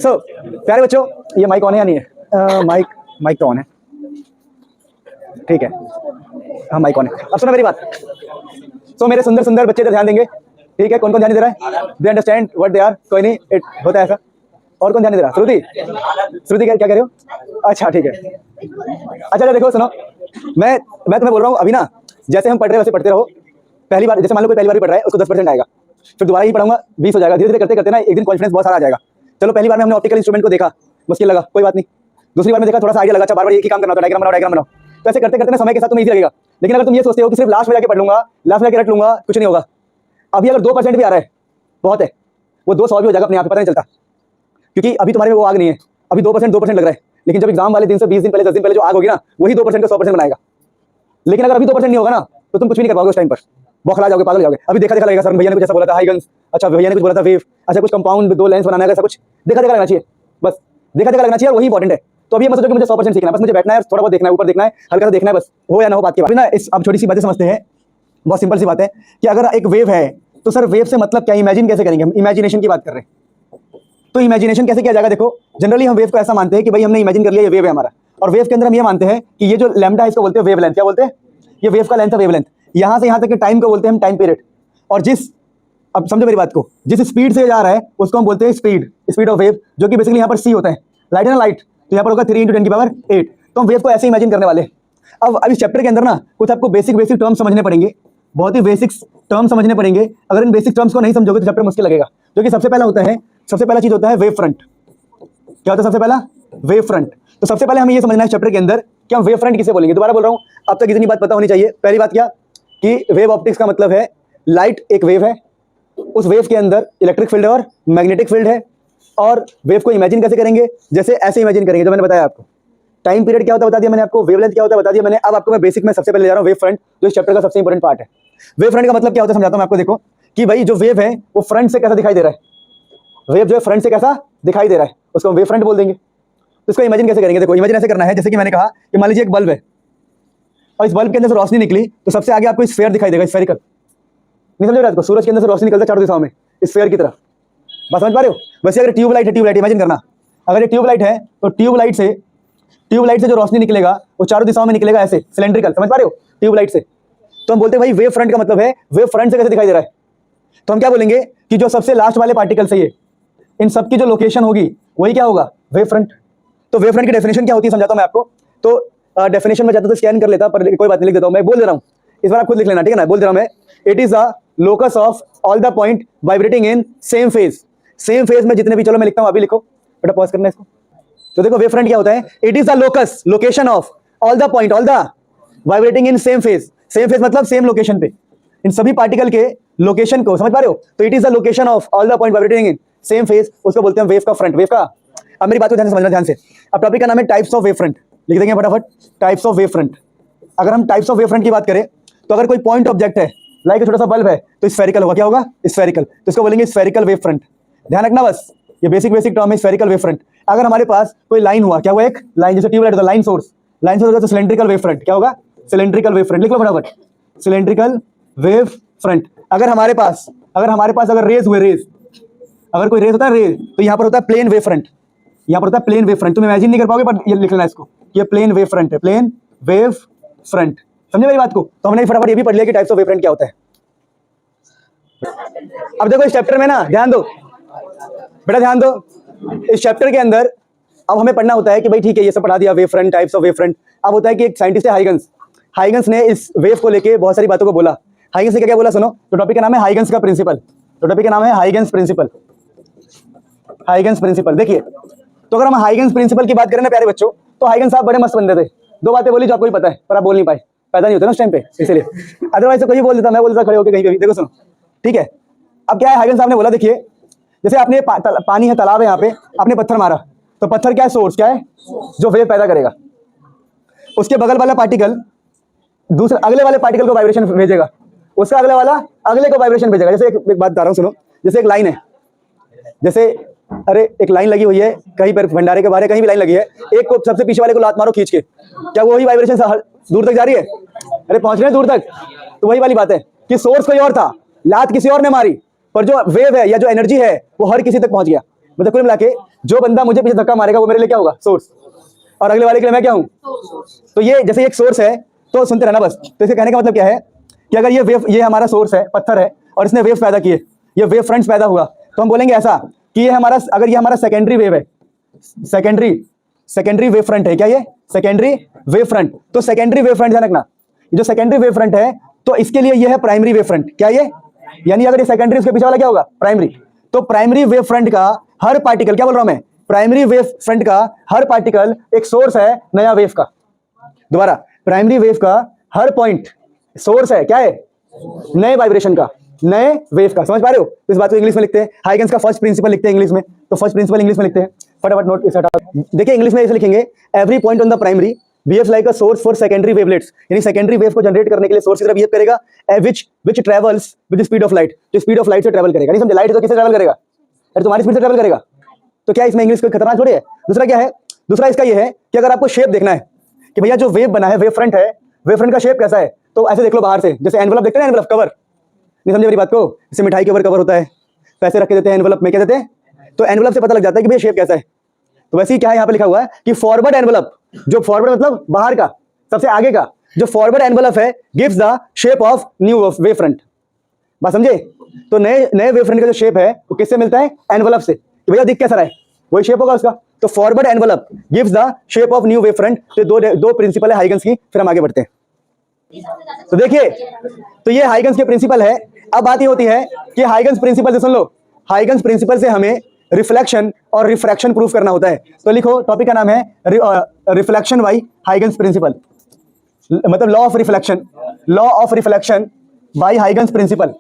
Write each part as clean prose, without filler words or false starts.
सो प्यारे बच्चों, ये माइक ऑन है या नहीं है? माइक तो ऑन है, ठीक है। हाँ माइक ऑन है। अब सुनो मेरी बात। सो मेरे सुंदर सुंदर बच्चे ध्यान देंगे, ठीक है। कौन कौन ध्यान दे रहा है? They understand what they are? कोई नहीं, इट होता है ऐसा। और कौन ध्यान दे रहा? श्रुति क्या कह रहे हो? अच्छा ठीक है। अच्छा देखो सुनो, मैं तुम्हें बोल रहा हूँ अभी ना, जैसे हम पढ़ रहे हैं वैसे पढ़ते रहो। पहली बार जैसे मान लो कोई पहली बार ही पढ़ रहा है, उसको 10% आएगा, फिर दोबारा ही पढ़ाऊंगा 20 हो जाएगा। धीरे धीरे करते करते ना एक दिन कॉन्फिडेंस बहुत सारा आ जाएगा। चलो पहली बार में हमने ऑप्टिकल इंस्ट्रूमेंट को देखा, मुश्किल लगा, कोई बात नहीं। दूसरी बार में देखा, थोड़ा सा आइडिया लगा, अच्छा बार बार एक ही काम करना होता है, डायग्राम बनाओ। तो ऐसे करते करते ना समय के साथ तुम्हें इजी लगेगा। लेकिन अगर तुम ये सोचते हो कि सिर्फ लास्ट में जाके पढ़ लूंगा, लास्ट में जाके रट लूंगा, कुछ नहीं होगा। अभी अगर 2% भी आ रहा है बहुत है, वो 200 भी हो जाएगा अपने आप, पता नहीं चलता, क्योंकि अभी तुम्हारे में वो आग नहीं है। अभी 2% लग रहा है, लेकिन जब एग्जाम वाले दिन से 20 दिन पहले 10 दिन पहले जो आग होगी ना, वही 2% को 100% बनाएगा। लेकिन अगर अभी 2% नहीं होगा ना, तो तुम कुछ भी नहीं कर पाओगे उस टाइम पर, बौखला जाओगे, पागल हो जाओगे। अभी देखा लगेगा, सर भैया ने कुछ ऐसा बोला था हाइगन्स, अच्छा भैया ने कुछ बोला था वेव, अच्छा कुछ कंपाउंड 2 लेंस बनाना है, ऐसा कुछ देखा लगना चाहिए, बस देखा लगना चाहिए, वही इंपॉर्टेंट है। तो अभी मत सोचो कि मुझे 100% सीखना है, बस मुझे बैठना है, थोड़ा बहुत देखना है, ऊपर देखना है, हल्का सा देखना है, बस हो या ना हो बात की बात ना। अब छोटी सी बातें समझते हैं, बहुत सिंपल सी बात है कि अगर एक वेव है तो सर वेव से मतलब क्या, इमेजिन कैसे करेंगे? हम इमेजिनेशन की बात कर रहे हैं, तो इमेजिनेशन कैसे किया जाएगा? देखो जनरली हम वेव को ऐसा मानते हैं कि भाई हमने इमेजिन कर लिया ये वेव है हमारा, और वेव के अंदर हम ये मानते हैं कि ये जो लैम्डा है इसको बोलते हैं वेव लेंथ। क्या बोलते हैं? ये वेव का लेंथ है, वेव लेंथ। यहाँ से यहाँ तक के टाइम को बोलते हैं हम टाइम पीरियड। और अब समझो मेरी बात को, जिस स्पीड से जा रहा है उसको हम बोलते हैं स्पीड ऑफ वेव, जो कि बेसिकली यहाँ पर c होता है। लाइट है ना, लाइट, तो यहाँ पर होगा 3 × 10⁸ तो हम वेव को ऐसे इमेजिन करने वाले। अब इस चैप्टर के अंदर ना कुछ आपको बेसिक टर्म समझने पड़ेंगे, बहुत ही बेसिक टर्म समझने पड़ेंगे। अगर इन बेसिक टर्म्स को नहीं समझोगे तो चैप्टर मुश्किल लगेगा। जो कि सबसे पहला चीज होता है वेव फ्रंट। क्या होता है सबसे पहला? Wave front. तो सबसे पहले हमें ये समझना है चैप्टर के अंदर कि हम वेव फ्रंट किसे बोलेंगे। दोबारा बोल रहा हूँ, अब तक इतनी बात पता होनी चाहिए। पहली बात क्या कि वेव ऑप्टिक्स का मतलब है लाइट एक वेव है, उस वेव के अंदर इलेक्ट्रिक फील्ड और मैग्नेटिक फील्ड है। और वेव को इमेजिन कैसे करेंगे? जैसे ऐसे इमेजिन करेंगे जो मैंने बताया आपको। टाइम पीरियड क्या होता है बता दिया मैंने आपको, वेवलेंथ क्या होता है बता दिया मैंने। अब आपको मैं बेसिक में सबसे पहले ले जा रहा हूँ वेव फ्रंट, जो इस चैप्टर का सबसे इंपॉर्टेंट पार्ट है। वेव फ्रंट का मतलब क्या होता है समझाता हूं मैं आपको। देखो कि भाई जो वेव है वो फ्रंट से कैसा दिखाई दे रहा है, वेव जो है फ्रंट से कैसा दिखाई दे रहा है, उसको हम वेव फ्रंट बोल देंगे। तो इसको इमेजिन कैसे करेंगे? देखो इमेजिन ऐसे करना है, जैसे कि मैंने कहा कि मान लीजिए एक बल्ब है और इस बल्ब के अंदर से रोशनी निकली, तो सबसे आगे आपको स्फीयर दिखाई देगा, स्फेरिकल। नहीं समझ रहे आपको? सूरज के अंदर से रोशनी निकलता है चारों दिशाओं में स्फीयर की तरफ, बात समझ पा रहे हो? वैसे अगर ट्यूबलाइट है, ट्यूबलाइट इमेजिन करना, अगर ये ट्यूबलाइट है तो ट्यूबलाइट से जो रोशनी निकलेगा वो चारों दिशाओं में निकलेगा ऐसे सिलेंड्रिकल, समझ पा रहे हो? ट्यूबलाइट से। तो हम बोलते हैं भाई वेव फ्रंट का मतलब है वेव फ्रंट से कैसे दिखाई दे रहा है। तो हम क्या बोलेंगे कि जो सबसे लास्ट वाले पार्टिकल से ये इन सब की जो लोकेशन होगी वही क्या होगा? Wave front. तो वेव फ्रंट की डेफिनेशन क्या होती है समझाता हूं मैं आपको। तो डेफिनेशन में जाता तो स्कैन कर लेता, पर कोई बात नहीं, लिख देता हूं, मैं बोल दे रहा हूं, इस बार आप खुद लिख लेना, ठीक है ना? बोल दे रहा हूं मैं, it is the locus of all the point vibrating in same phase. Same phase में जितने भी, चलो मैं लिखता हूं, अभी लिखो बेटा, पॉज करना है इसको। तो देखो वेव फ्रंट क्या होता है, it is the locus, location of all the point, all the vibrating in same phase. Same phase मतलब सेम लोकेशन पे, इन सभी पार्टिकल के लोकेशन को, समझ पा रहे हो? तो it is the location of all the point vibrating in same phase, उसको बोलते हैं वेव का फ्रंट, वेव का। अब मेरी बात को ध्यान से समझना, ध्यान से। अब टॉपिक का नाम है टाइप्स ऑफ वेव फ्रंट, लिख देंगे फटाफट, टाइप्स ऑफ वेव फ्रंट। अगर हम टाइप्स ऑफ वेव फ्रंट की बात करें तो अगर कोई पॉइंट ऑब्जेक्ट है, लाइक छोटा सा बल्ब है, तो स्फेरिकल होगा। क्या होगा? स्फेरिकल। तो इसको बोलेंगे स्फेरिकल वेव फ्रंट। ध्यान रखना बस, ये बेसिक टर्म है स्फेरिकल वेव फ्रंट। अगर हमारे पास कोई लाइन हुआ, क्या हुआ? एक लाइन, जैसे ट्यूबलाइट होता है, लाइन सोर्स होगा, तो सिलेंड्रिकल वेव फ्रंट। क्या होगा? Cylindrical wave front. लिख लो फटाफट, सिलेंड्रिकल वेव फ्रंट। अगर हमारे पास अगर रेज हुए, रेज, अगर कोई रेज होता है रेज, तो यहाँ पर होता है प्लेन वेव फ्रंट। यहाँ पर होता है प्लेन वेव फ्रंट। तुम इमेजिन नहीं कर पाओगे, पर ये लिख लेना इसको, ये प्लेन वेव फ्रंट है, प्लेन वेव फ्रंट। समझे मेरी बात को? तो हमने फटाफट ये भी पढ़ लिया कि टाइप्स ऑफ वेव फ्रंट क्या होता है। अब देखो इस चैप्टर में ना, ध्यान दो बेटा, ध्यान दो। इस चैप्टर के अंदर अब हमें पढ़ना होता है कि भाई ठीक है, ये सब पढ़ा दिया, wave front, types of wave front. अब होता है कि एक साइंटिस्ट है हाइगन्स ने इस वेव को लेके बहुत सारी बातों को बोला। हाइगन्स ने क्या बोला सुनो। तो टॉपिक का नाम है हाइगन्स का प्रिंसिपल। तो टॉपिक का नाम है हाइगन्स प्रिंसिपल। हाइगन्स प्रिंसिपल, देखिए, तो अगर हम हाइगन्स प्रिंसिपल की बात करें ना प्यारे बच्चों, तो हाइगन्स साहब बड़े मस्त बंदे थे। 2 बातें बोली जो आपको भी पता है, पर आप बोल नहीं पाए, पैदा नहीं होते ना उस टाइम पे, इसलिए। अदरवाइज तो कोई बोल देता, मैं बोलता खड़े होकर कहीं पे भी। देखो सुनो, ठीक है। अब क्या है, हाइगन्स साहब ने बोला, देखिए जैसे आपने पानी है, तालाब है, यहाँ पे आपने पत्थर मारा, तो पत्थर क्या है? सोर्स। क्या है? जो वेव पैदा करेगा। उसके बगल वाला पार्टिकल दूसरे अगले वाले पार्टिकल को वाइब्रेशन भेजेगा, उसका अगले वाला अगले को वाइब्रेशन भेजेगा। जैसे एक बात बता रहा हूँ सुनो, जैसे एक लाइन है, जैसे अरे एक लाइन लगी हुई है कहीं पर, भंडारे के बाहर कहीं भी लाइन लगी है, एक को सबसे पीछे वाले को लात मारो खींच के, क्या वही वाइब्रेशन दूर तक जा रही है? अरे पहुंच रहे हैं दूर तक। तो वही वाली बात है कि सोर्स कोई और था, लात किसी और ने मारी, पर जो वेव है या जो एनर्जी है वो हर किसी तक पहुंच गया। मतलब कुल मिला के जो बंदा मुझे पीछे धक्का मारेगा वो मेरे लिए क्या होगा, सोर्स, और अगले वाले के लिए मैं क्या हूँ। तो ये जैसे एक सोर्स है, तो सुनते रहना बस। तो इसे कहने का मतलब क्या है कि अगर ये वेव, ये हमारा सोर्स है, पत्थर है, और इसने वेव पैदा किए, ये वेव फ्रंट्स पैदा हुआ, तो हम बोलेंगे ऐसा कि ये हमारा, अगर ये हमारा सेकेंडरी वेव है, सेकेंडरी वेव फ्रंट है, क्या ये सेकेंडरी वेव फ्रंट। तो सेकेंडरी वेव फ्रंट ध्यान रखना, ये जो सेकेंडरी वेव फ्रंट है, तो इसके लिए ये है प्राइमरी वेव फ्रंट। क्या ये, यानी अगर ये सेकेंडरी, उसके पीछे वाला क्या होगा, प्राइमरी। तो प्राइमरी वेव फ्रंट का हर पार्टिकल, क्या बोल रहा हूं मैं, प्राइमरी वेव फ्रंट का हर पार्टिकल एक सोर्स है नया वेव का। दोबारा, प्राइमरी वेव का हर पॉइंट सोर्स है, क्या है, नए वाइब्रेशन का, नए वेव का। समझ पा रहे हो। इस बात को इंग्लिश में लिखते हैं, हाइगन्स का फर्स्ट प्रिंसिपल लिखते हैं इंग्लिश में, तो फर्स्ट प्रिंसिपल इंग्लिश में लिखते हैं, फटाफट नोट इसे हटा। देखिए इंग्लिश में ऐसे लिखेंगे, every point on the primary behaves like a source for secondary wavelets, यानी सेकेंडरी वेव को जनरेट करने के लिए सोर्स की तरह बिहेव करेगा, which travels with the speed of light, जो स्पीड ऑफ लाइट से ट्रैवल करेगा। नहीं समझे, लाइट तो किससे ट्रैवल करेगा, अरे तुम्हारी स्पीड से ट्रैवल करेगा। तो क्या इसमें इंग्लिश कोई खतरनाक थोड़ी है। दूसरा क्या है, दूसरा इसका ये है कि अगर आपको शेप देखना है कि भैया जो वेव बना है, वेव फ्रंट है, वेव फ्रंट का शेप कैसा है, तो ऐसे देख लो बाहर से, जैसे एनवलप देखते हैं, एनवलप कवर, नहीं समझे मेरी बात को, जैसे मिठाई के ऊपर कवर होता है, पैसे रख के देते हैं एनवलप में, क्या देते हैं, तो एनवलप से पता लग जाता है कि भैया शेप कैसा है। तो वैसे ही क्या है, यहाँ पे लिखा हुआ है कि फॉरवर्ड एनवलप, जो फॉरवर्ड मतलब बाहर का, सबसे आगे का जो फॉरवर्ड एनवलप है, gives the shape of new wave front. बात समझे। तो नए वेव फ्रंट का जो शेप है वो किससे मिलता है, एनवलप से, कि भैया दिख कैसा रहा है वही शेप होगा उसका। तो forward envelope gives the shape of new wave front. तो दो प्रिंसिपल है हाइगन्स की। फिर हम आगे बढ़ते हैं। तो देखिए, तो ये हाइगन्स के प्रिंसिपल है। अब बात ये होती है कि हाइगन्स प्रिंसिपल से सुन लो, हाइगन्स प्रिंसिपल से हमें रिफ्लेक्शन और रिफ्रैक्शन प्रूफ करना होता है। तो लिखो, टॉपिक का नाम है रिफ्लेक्शन बाय हाइगन्स प्रिंसिपल, मतलब law of reflection, law of reflection by Huygens principle.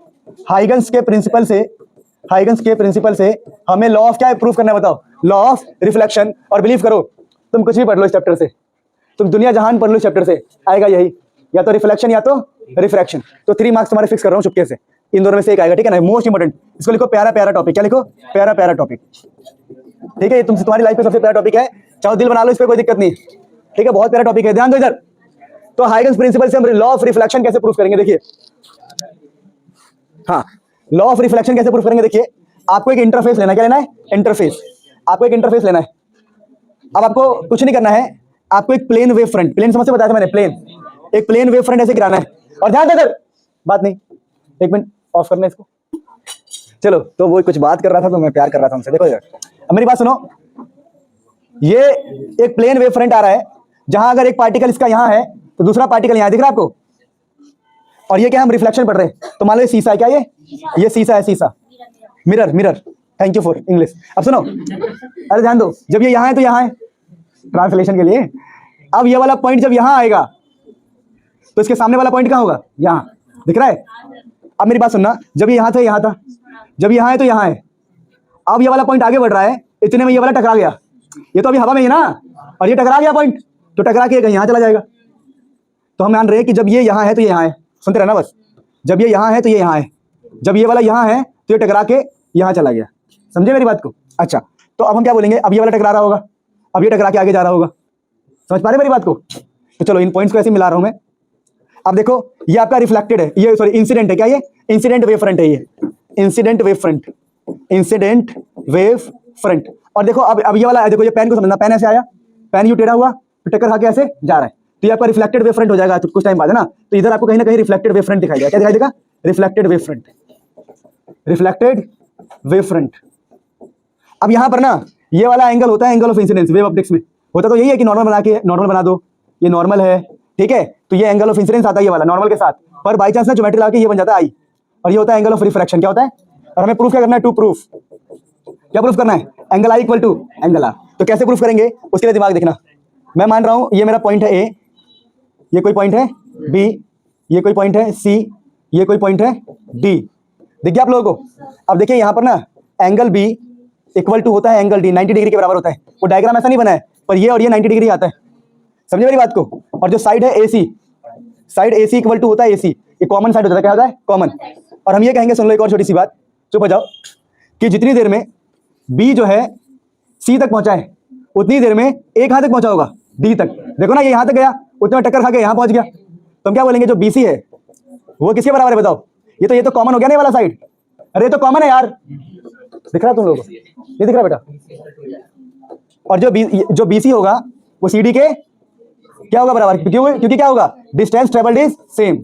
Huygens के प्रिंसिपल से हमें लॉ ऑफ क्या प्रूफ करना है, बताओ, लॉ ऑफ रिफ्लेक्शन। और बिलीव करो, तुम कुछ भी पढ़ लो इस चैप्टर से, तुम दुनिया जहान पढ़ लो इस चैप्टर से, आएगा यही, या तो रिफ्लेक्शन या तो रिफ्रैक्शन। तो 3 मार्क्स तुम्हारे फिक्स कर रहा हूं चुपके से, इन दोनों में से एक आएगा, ठीक है ना। मोस्ट इंपोर्टेंट, इसको लिखो प्यारा प्यारा टॉपिक। क्या लिखो, प्यारा प्यारा टॉपिक, ठीक है। ये तुमसे तुम्हारी लाइफ में सबसे प्यारा टॉपिक है, चाहो दिल बना लो, इस पर कोई दिक्कत नहीं, ठीक है। बहुत प्यारा टॉपिक है, ध्यान दो इधर। तो हाइगन्स प्रिंसिपल से हम लॉ ऑफ रिफ्लेक्शन कैसे प्रूफ करेंगे, देखिए। हाँ, लॉ ऑफ रिफ्लेक्शन कैसे प्रूफ करेंगे, देखिए। आपको एक इंटरफेस लेना है, क्या लेना है, इंटरफेस। आपको एक इंटरफेस लेना है। अब आपको कुछ नहीं करना है, आपको एक प्लेन वेव फ्रंट, प्लेन समझ से बताया था मैंने, प्लेन, एक प्लेन वेव फ्रंट ऐसे गिराना है। और ध्यान दे, बात नहीं, एक मिनट ऑफ करना है इसको। चलो, तो वो कुछ बात कर रहा था तो मैं प्यार कर रहा था उनसे। देखो यार, अब मेरी बात सुनो, ये एक प्लेन वेव फ्रंट आ रहा है, जहां अगर एक पार्टिकल इसका यहां है तो दूसरा पार्टिकल यहां दिख रहा है आपको, और ये क्या हम रिफ्लेक्शन पढ़ रहे हैं। तो मान लो ये शीशा है, क्या ये शीशा है, शीशा, mirror, mirror, thank you for English. अब सुनो, अरे ध्यान दो, जब ये यहां है तो यहां है, ट्रांसलेशन के लिए। अब ये वाला पॉइंट जब यहां आएगा तो इसके सामने वाला पॉइंट कहां होगा, यहां, दिख रहा है। अब मेरी बात सुनना, जब ये यहां था, यहां था, जब यहां है तो यहां है। अब ये वाला पॉइंट आगे बढ़ रहा है, इतने में ये वाला टकरा गया, ये तो अभी हवा में ही ना, और ये टकरा गया पॉइंट, तो टकरा के कहीं यहां चला जाएगा। तो हम मान रहे हैं कि जब ये यहां है तो ये यहां है, सुनते रहना बस, जब ये यहां है तो ये यहां है, जब ये वाला यहां है तो ये टकरा के यहां चला गया। समझे मेरी बात को। अच्छा, तो अब हम क्या बोलेंगे, अब ये वाला टकरा रहा होगा, अब ये टकरा के आगे जा रहा होगा। समझ पा रहे मेरी बात को। तो चलो इन पॉइंट्स को ऐसे मिला रहा हूं मैं। अब देखो, ये आपका रिफ्लेक्टेड है, ये सॉरी इंसिडेंट है, क्या ये इंसिडेंट वेव फ्रंट है, ये incident wave front, incident wave front. और देखो अब ये वाला है, देखो ये पेन को समझना, पेन ऐसे आया, पेन यू टेढ़ा हुआ, तो टक्कर खा के ऐसे जा रहा है, तो ये आपका रिफ्लेक्टेड वेव फ्रंट हो जाएगा कुछ टाइम बाद, है ना। तो इधर आपको कहीं ना कहीं रिफ्लेक्टेड वेव फ्रंट दिखाई देगा, क्या दिखाई देगा, reflected wave front, reflected wave front. अब यहां पर ना ये वाला एंगल होता है angle of incidence, wave optics में होता तो यही है कि नॉर्मल बना दो, ये नॉर्मल है, ठीक है। तो ये एंगल ऑफ इंसिडेंस आता है ये वाला नॉर्मल के साथ, पर बाई चांस ना ज्योमेट्री लगा के ये बन जाता है आई, और ये होता है एंगल ऑफ रिफ्रैक्शन। क्या होता है, और हमें प्रूफ क्या करना है, टू प्रूफ, क्या प्रूफ करना है, angle I equal to angle R. तो कैसे प्रूफ करेंगे, उसके लिए दिमाग देखना। मैं मान रहा हूं ये मेरा पॉइंट है ए, ये कोई पॉइंट है बी, ये कोई पॉइंट है सी, ये कोई पॉइंट है डी, दिख गया आप लोगों को। अब देखिए यहां पर ना एंगल बी इक्वल टू होता है एंगल डी, 90 डिग्री के बराबर होता है। वो डायग्राम ऐसा नहीं बना है, पर ये और ये 90 डिग्री आता है, समझे मेरी बात को। और जो साइड है AC, side AC equal to होता है AC, ये कॉमन साइड होता है, क्या होता है, कॉमन। और हम ये कहेंगे, सुन लो एक और छोटी सी बात, चुप हो जाओ, कि जितनी देर में B जो है C तक पहुंचा है, उतनी देर में A कहां तक पहुंचा होगा, D तक। देखो ना, ये यहां तक गया, उतने में टक्कर खा के यहां पहुंच गया। तो हम क्या बोलेंगे, जो BC है वो किसके बराबर है, बताओ। ये तो कॉमन हो गया ना, ये वाला साइड, अरे ये तो कॉमन है यार, दिख रहा तुम लोगों को? नहीं दिख रहा बेटा? और जो BC होगा वो CD के क्या होगा बराबर, क्योंकि क्या होगा, distance travelled is same,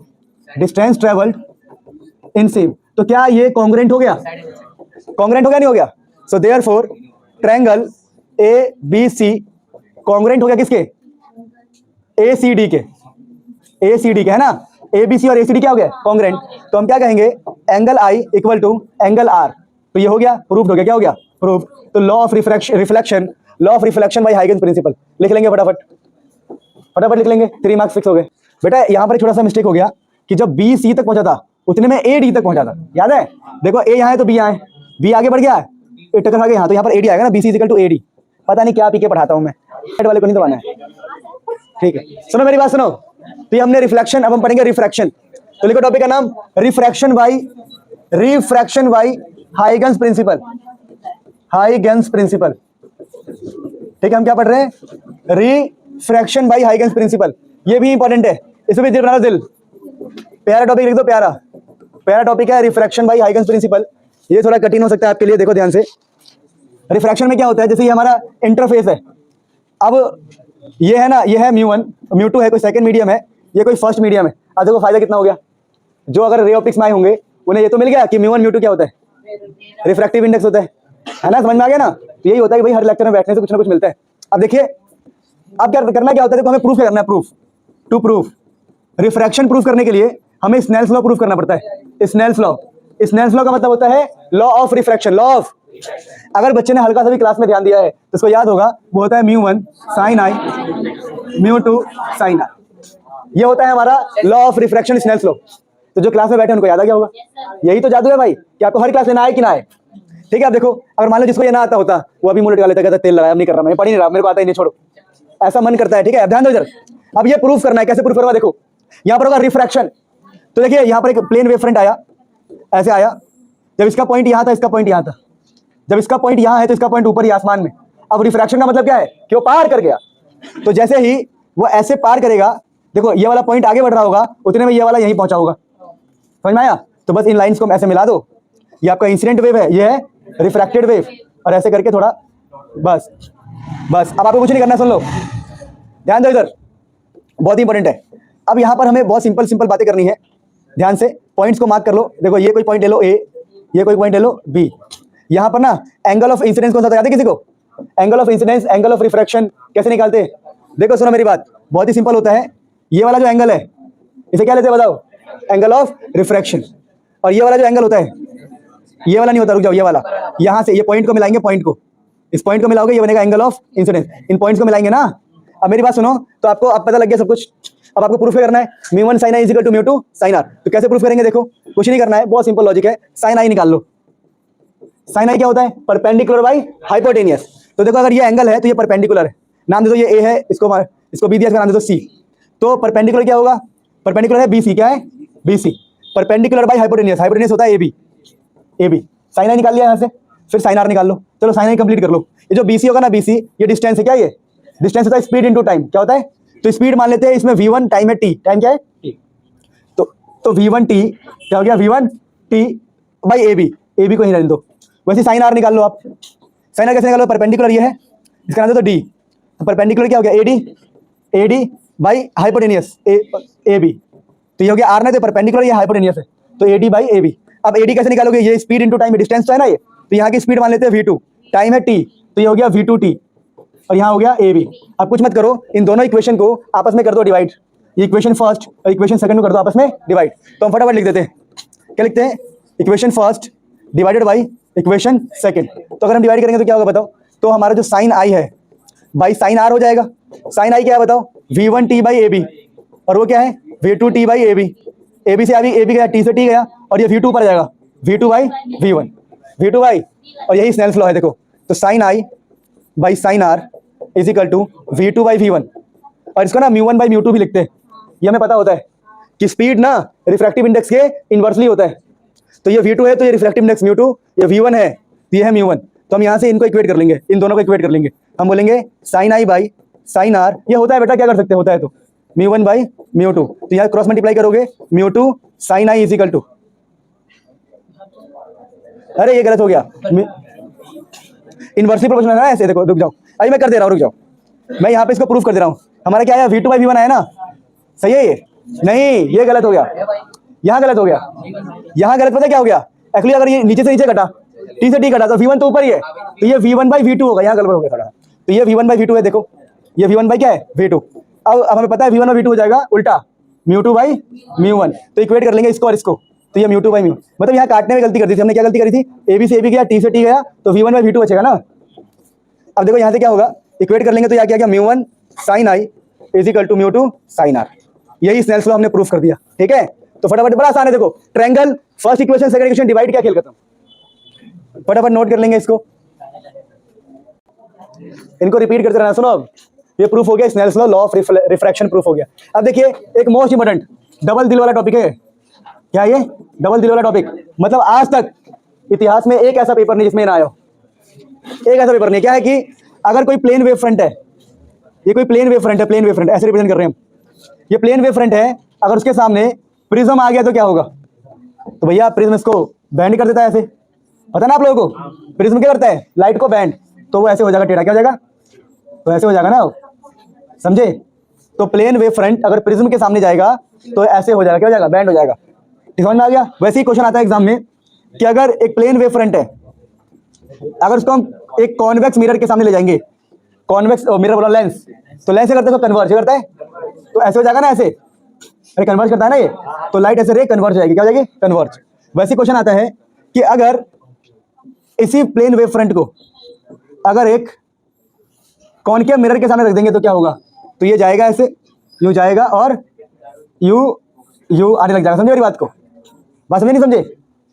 distance travelled in same. तो क्या ये कॉन्ग्रुएंट हो गया? कॉन्ग्रुएंट हो गया नहीं हो गया? So therefore triangle ABC congruent हो गया किसके? ACD के, ACD के है ना। ABC और ACD क्या हो गया? कॉन्ग्रुएंट। तो हम क्या कहेंगे, angle I equal to angle R। तो ये हो गया, प्रूफ हो गया। क्या हो गया? प्रूफ। तो law of reflection by Huygens principle लिख लेंगे फटाफट, फटाफट लिख लेंगे। 3 मार्क्स फिक्स हो गए। बेटा यहाँ पर एक छोटा सा मिस्टेक हो गया कि जब BC तक पहुंचा था उतने में AD तक पहुंचा था, याद है? देखो A यहाँ है तो B यहाँ है, B आगे बढ़ गया है, A टक्कर खा गया यहाँ, तो यहाँ पर AD आएगा ना, BC इक्वल टू AD। पता नहीं क्या पीके पढ़ाता हूँ मैं, हेड वाले को नहीं दबाना है, ठीक है? सुनो मेरी बात सुनो। तो ये हमने रिफ्लेक्शन, अब हम पढ़ेंगे रिफ्रैक्शन। तो लिखो टॉपिक का नाम, refraction by Huygens principle, Huygens principle. ठीक है, हम क्या पढ़ रहे हैं? Refraction by Huygens principle. ये भी इंपॉर्टेंट है, इसमें भी दिल बना दिल, प्यारा टॉपिक लिख दो, प्यारा प्यारा टॉपिक है रिफ्रैक्शन बाय हाइगन्स प्रिंसिपल। ये थोड़ा कठिन हो सकता है आपके लिए, देखो ध्यान से। रिफ्रैक्शन में क्या होता है, जैसे ये हमारा इंटरफेस है, अब ये है ना, ये है μ1, μ2 है, कोई सेकंड मीडियम है, ये कोई फर्स्ट मीडियम है। अब देखो फायदा कितना हो गया, जो अगर रे ऑप्टिक्स में आए होंगे उन्हें ये तो मिल गया कि μ1 μ2 क्या होता है, रिफ्रैक्टिव इंडेक्स होता है ना, समझ में आ गया ना? तो यही होता है कि भाई हर लेक्चर में बैठने से कुछ ना कुछ मिलता है। अब देखिए, अब क्या करना, क्या होता है, देखो हमें प्रूफ करना है, proof to proof refraction proof करने के लिए हमें स्नेल्स लॉ प्रूफ करना पड़ता है। स्नेल्स लॉ का मतलब होता है law of refraction, law of. अगर बच्चे ने हल्का सा भी क्लास में ध्यान दिया है तो उसको याद होगा, वो होता है μ1 sin I, μ2 sin R। ये होता है हमारा law of refraction, Snell's law. तो जो क्लास में बैठे उनको याद आ गया होगा। यही तो जादू है भाई कि आपको हर क्लास लेना है कि ना है। ठीक है, अब देखो, अगर मान लो जिसको ये ना आता होता वो अभी मुंह लटका लेता, कहता तेल लगाया, नहीं कर रहा, मैं पढ़ ही नहीं रहा, मेरे को आता ही नहीं, छोड़ो, ऐसा मन करता है। ठीक है, अब ध्यान दो इधर। अब ये प्रूफ करना है, कैसे प्रूफ करूंगा? देखो यहाँ पर होगा रिफ्रैक्शन। तो देखिए यहाँ पर एक प्लेन वेव फ्रंट आया, ऐसे आया, जब इसका पॉइंट यहाँ था, इसका पॉइंट यहाँ था, जब इसका पॉइंट यहाँ है तो इसका पॉइंट ऊपर ही आसमान में। अब रिफ्रैक्शन का मतलब क्या है कि वो पार कर गया। तो जैसे ही वो ऐसे पार करेगा, देखो ये वाला पॉइंट आगे बढ़ रहा होगा, उतने में ये वाला यहीं पहुंचा होगा। समझ में आया? तो बस इन लाइंस को ऐसे मिला दो, ये आपका इंसिडेंट वेव है, ये है रिफ्रैक्टेड वेव, और ऐसे करके थोड़ा बस अब आपको कुछ नहीं करना, सुन लो, ध्यान दो इधर, बहुत इंपॉर्टेंट है। अब यहाँ पर हमें बहुत सिंपल बातें करनी है, ध्यान से पॉइंट्स को मार्क कर लो। देखो ये कोई पॉइंट ले लो A, ये कोई पॉइंट ले लो B। यहाँ पर ना एंगल ऑफ इंसिडेंस कौन सा था, याद है किसी को? Angle of incidence, angle of refraction कैसे निकालते हैं? देखो सुनो मेरी बात, बहुत ही सिंपल होता है। ये वाला जो एंगल है इसे क्या लेते हैं बताओ? Angle of refraction. और ये वाला जो एंगल होता है, ये वाला नहीं होता, रुक जाओ, ये वाला, यहाँ से ये पॉइंट को मिलाएंगे, पॉइंट को, इस पॉइंट को मिलाओगे, ये बनेगा angle of incidence. In points को मिलाएंगे ना। अब मेरी बात सुनो, तो आपको अब पता लग गया सब कुछ। अब आपको प्रूफ करना है μ1 sin I equal to μ2 sin R। तो कैसे प्रूफ करेंगे? देखो कुछ नहीं करना है, बहुत सिंपल लॉजिक है, sin I निकाल लो। sin I क्या होता है? Perpendicular by hypotenuse. तो देखो अगर ये एंगल है तो ये परपेंडिकुलर है, नाम दे दो, ये A है, इसको B दिया, इसका नाम दे दो C। तो परपेंडिकुलर क्या होगा? परपेंडिकुलर है BC, क्या है? BC, perpendicular by hypotenuse, hypotenuse होता है AB। sin I निकाल लिया यहाँ से, फिर sin R निकाल लो। चलो sin I कंप्लीट कर लो। ये जो BC होगा ना, BC ये डिस्टेंस है, क्या ये डिस्टेंस होता है? Speed into time. क्या होता है? तो स्पीड मान लेते हैं, इसमें V1 टाइम है T, टाइम क्या है? T। तो V1 T क्या हो गया? V1 T बाई AB को ही रहने दो। वैसे sin R निकाल लो आप। sin R कैसे निकालो? परपेंडिकुलर ये है, इसका नाम दे दो D। तो परपेंडिकुलर क्या हो गया? AD by hypotenuse AB। तो ये हो गया R ना, तो परपेंडिकुलर ये हाइपोटेनियस है, तो AD बाई AB। अब AD कैसे निकालोगे? ये स्पीड इनटू टाइम, डिस्टेंस तो है ना ये, तो यहाँ की स्पीड मान लेते हैं V2, टाइम है T, तो ये हो गया V2T, और यहाँ हो गया AB। अब कुछ मत करो, इन दोनों इक्वेशन को आपस में कर दो डिवाइड। ये इक्वेशन फर्स्ट और इक्वेशन सेकंड को कर दो आपस में डिवाइड। तो हम फटाफट लिख देते हैं, क्या लिखते हैं? Equation first divided by equation second. तो अगर हम डिवाइड करेंगे तो क्या होगा बताओ? तो हमारा जो sin I है बाई sin R हो जाएगा। sin I क्या है बताओ? V1T बाई AB, और वो क्या है? V2T by AB। AB से अभी AB गया, T से T गया, और ये V2 पर जाएगा, V2 by V1, V2 by, और यही स्नेल्स लॉ है। देखो तो sin I by sin R is equal to V2 by V1, और इसको ना μ1 बाई μ2 भी लिखते हैं। ये हमें पता होता है कि स्पीड ना रिफ्रैक्टिव इंडेक्स के इनवर्सली होता है। तो ये V2 है तो ये रिफ्रैक्टिव इंडेक्स μ2, ये V1 है तो ये है μ1। तो हम यहाँ से इनको इक्वेट कर लेंगे, इन दोनों को इक्वेट कर लेंगे। हम बोलेंगे sin I by sin R, ये होता है बेटा, क्या कर सकते हैं, होता है तो μ1 बाई μ2। तो यहाँ क्रॉस मल्टीप्लाई करोगे, μ2 sin I is equal to, अरे ये गलत हो गया, इनवर्सली प्रोपोर्शनल है ना ऐसे, देखो रुक जाओ, अभी मैं कर दे रहा हूँ, रुक जाओ, मैं यहाँ पे इसको प्रूफ कर दे रहा हूँ। हमारा क्या है, V2 बाई V1 आया ना, सही है ये? नहीं, ये गलत हो गया, यहाँ गलत हो गया, यहाँ गलत, पता क्या हो गया एक्चुअली, अगर ये नीचे से नीचे कटा, T से T कटा तो V1 तो ऊपर ही है, तो ये V1 बाई V2 होगा, यहाँ गलत हो गया थोड़ा, तो ये V1 बाई V2 है, देखो ये V1 बाई क्या है, V2। अब हमें पता है V1 और V2 हो जाएगा उल्टा, μ2 बाई μ1, तो इक्वेट कर लेंगे इसको और इसको, तो ये μ2 बाई μ, मतलब यहाँ काटने में गलती कर दी थी हमने, क्या गलती करी थी, AB से AB गया, T से T गया, तो V1 बाई V2 बचेगा ना। अब देखो यहाँ से क्या होगा, इक्वेट कर लेंगे तो यहाँ क्या गया, μ1 sin I is equal to μ2 sin R, यही स्नेल्स लॉ हमने प्रूफ कर दिया, ठीक है। तो फटाफट, बड़ा आसान है, देखो triangle, first equation second equation, divide, क्या खेल खत्म, फटाफट नोट कर लेंगे इसको, इनको रिपीट करते रहना। सुनो, अब ये प्रूफ हो गया, Snell's law, law of refraction proof हो गया। अब देखिए एक मोस्ट इंपोर्टेंट डबल दिल वाला टॉपिक है, क्या ये डबल दिल वाला टॉपिक, मतलब आज तक इतिहास में एक ऐसा पेपर नहीं जिसमें ना आया, एक ऐसा पेपर नहीं। क्या है कि अगर कोई प्लेन वेव फ्रंट है, ये कोई प्लेन वेव फ्रंट है, प्लेन वेव फ्रंट ऐसे रिप्रेजेंट कर रहे हैं हम, ये प्लेन वेव फ्रंट है, अगर उसके सामने प्रिज्म आ गया तो क्या होगा, तो भैया प्रिज्म इसको बैंड कर देता है, ऐसे पता ना आप लोगों को, प्रिज्म क्या करता है, लाइट को बैंड, तो वो ऐसे हो जाएगा टेढ़ा, क्या हो जाएगा, तो ऐसे हो जाएगा ना, समझे। तो प्लेन वेव फ्रंट अगर प्रिज्म के सामने जाएगा तो ऐसे हो जाएगा, क्या हो जाएगा, बैंड हो जाएगा, समझ में आ गया। वैसे ही क्वेश्चन आता है एग्जाम में कि अगर एक प्लेन वेव फ्रंट है, अगर उसको हम एक कॉन्वेक्स मिरर के सामने ले जाएंगे, कॉन्वेक्स मिरर बोला लेंस, तो लेंस करता है तो कन्वर्ज करता है, तो ऐसे हो जाएगा ना, ऐसे, अरे कन्वर्ज करता है ना ये, तो लाइट ऐसे रे कन्वर्ज हो जाएगी, क्या हो जाएगी, कन्वर्ज। वैसे क्वेश्चन आता है कि अगर इसी प्लेन वेव फ्रंट को अगर एक कॉनकेव मिरर के सामने रख देंगे तो क्या होगा, तो ये जाएगा ऐसे, यूं जाएगा और यू आने लग जाएगा, समझे मेरी बात को, बात समझे नहीं समझे,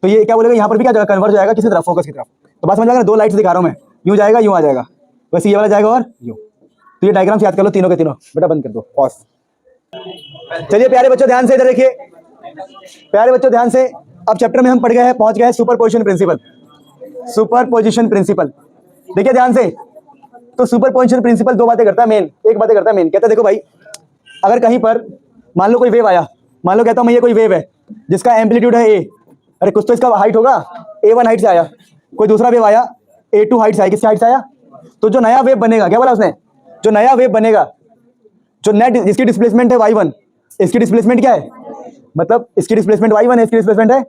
तो ये क्या बोलेगा, यहाँ पर भी क्या जाएगा, कन्वर्ज हो जाएगा किसी तरफ, फोकस की तरफ, तो बात समझ जाएगा, दो लाइट्स दिखा रहा हूँ मैं, यूं जाएगा यूं आ जाएगा, वैसे ये वाला जाएगा और यूं, तो ये डायग्राम्स याद कर लो तीनों के तीनों, बेटा बंद कर दो पॉज। चलिए प्यारे बच्चों ध्यान से इधर देखिए, प्यारे बच्चों ध्यान से, अब चैप्टर में हम पढ़ गए हैं, पहुंच गए हैं सुपरपोजिशन प्रिंसिपल, सुपरपोजिशन प्रिंसिपल, देखिए ध्यान से। तो सुपरपोजिशन प्रिंसिपल दो बातें करता है मेन, एक बातें करता है मेन, कहता है देखो भाई, अगर कहीं पर मान लो कोई वेव आया, मान लो कहता हूं मैं ये कोई वेव है जिसका एम्पलीट्यूड है ए, अरे कुछ तो इसका हाइट होगा, A1 हाइट से आया, कोई दूसरा वेव आया A2 हाइट से आया, किससे हाइट से आया, तो जो नया वेव बनेगा, क्या बोला उसने, जो नया वेव बनेगा, जो नेट जिसकी डिस्प्लेसमेंट है y1, इसकी डिस्प्लेसमेंट क्या है, मतलब इसकी डिस्प्लेसमेंट y1 है, इसकी डिस्प्लेसमेंट है,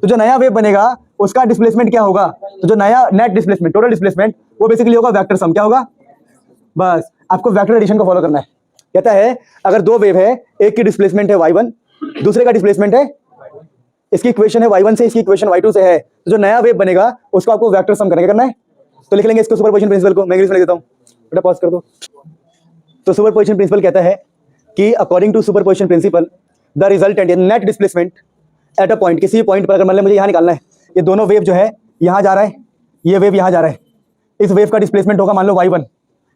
तो जो नया वेव बनेगा उसका डिस्प्लेसमेंट क्या होगा, तो जो नया नेट डिस्प्लेसमेंट, टोटल डिस्प्लेसमेंट, वो बेसिकली होगा वेक्टर सम, क्या होगा, बस आपको वेक्टर एडिशन को फॉलो करना है। कहता है अगर दो वेव है, एक की डिस्प्लेसमेंट है y1, दूसरे का डिस्प्लेसमेंट है, इसकी इक्वेशन है y1 से, इसकी इक्वेशन y2 से है, तो जो नया वेव बनेगा उसको आपको वेक्टर सम करना है, तो लिख लेंगे इसको सुपरपोजिशन प्रिंसिपल को, मैं इंग्लिश में लिख देता हूं, बेटा पॉज कर दो। तो सुपरपोजिशन प्रिंसिपल कहता है कि according to superposition principle the resultant net displacement at a point, किसी पॉइंट पर अगर मान लें मुझे यहाँ निकालना है, ये दोनों वेव जो है यहाँ जा रहा है, ये वेव यहाँ जा रहा है, इस वेव का डिस्प्लेसमेंट होगा मान लो y1,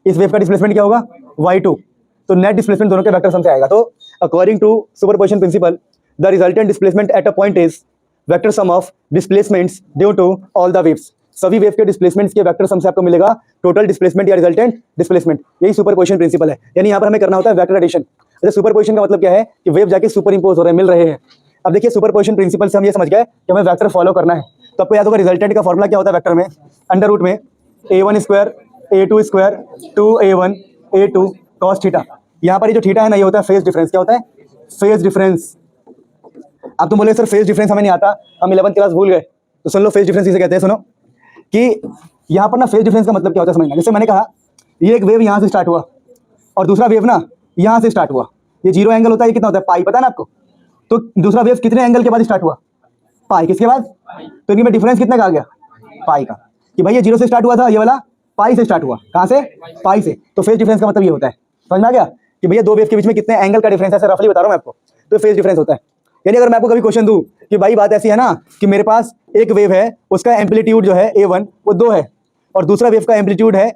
इस वेव का डिस्प्लेसमेंट क्या होगा y2, तो नेट डिस्प्लेसमेंट दोनों के वेक्टर सम से आएगा। तो according to superposition principle the resultant displacement at a point is vector sum of displacements due to all the waves, सभी वेव के डिस्प्लेसमेंट्स के वेक्टर सम से आपको मिलेगा टोटल डिस्प्लेसमेंट या रिजल्टेंट डिस्प्लेसमेंट, यही सुपरपोजिशन प्रिंसिपल है। यानी यहाँ पर हमें करना होता है वेक्टर एडिशन। अच्छा, सुपरपोजिशन का मतलब क्या है कि वेव जाके सुपर इंपोज हो रहे हैं, मिल रहे हैं। अब देखिए सुपरपोजिशन प्रिंसिपल से हम ये समझ गए कि हमें वेक्टर फॉलो करना है, तो आपको याद होगा रिजल्टेंट का फॉर्मूला क्या होता है वेक्टर में, अंडर रूट में a1 square a2 square 2a1 a2 cos theta. यहाँ पर ये जो थीटा है ना, ये होता है फेज डिफरेंस। क्या होता है, फेज डिफरेंस। अब तुम बोले सर फेज डिफरेंस हमें नहीं आता, हम 11th क्लास भूल गए, तो सुन लो फेज डिफरेंस किसे कहते हैं। सुनो कि यहाँ पर ना फेज डिफरेंस का मतलब क्या होता है समझना। जैसे मैंने कहा ये एक वेव यहाँ से स्टार्ट हुआ और दूसरा वेव ना यहाँ से स्टार्ट हुआ, ये जीरो एंगल होता है, ये कितना होता है पाई, पता है ना आपको। तो दूसरा वेव कितने एंगल के बाद स्टार्ट हुआ, पाई, किसके बाद, तो इनमें डिफरेंस कितने का आ गया, पाई का, कि भाई ये जीरो से स्टार्ट हुआ था, ये वाला पाई से स्टार्ट हुआ, कहाँ से, पाई से। तो फेज डिफरेंस का मतलब ये होता है, समझ में आ गया कि भैया दो वेव के बीच में कितने एंगल का डिफरेंस है, ऐसे रफली बता रहा हूँ मैं आपको, तो फेज डिफरेंस होता है। यानी अगर मैं आपको कभी क्वेश्चन दूं कि भाई बात ऐसी है ना कि मेरे पास एक वेव है, उसका एम्पलीट्यूड जो है a1 वो 2 है, और दूसरा वेव का एम्पलीट्यूड है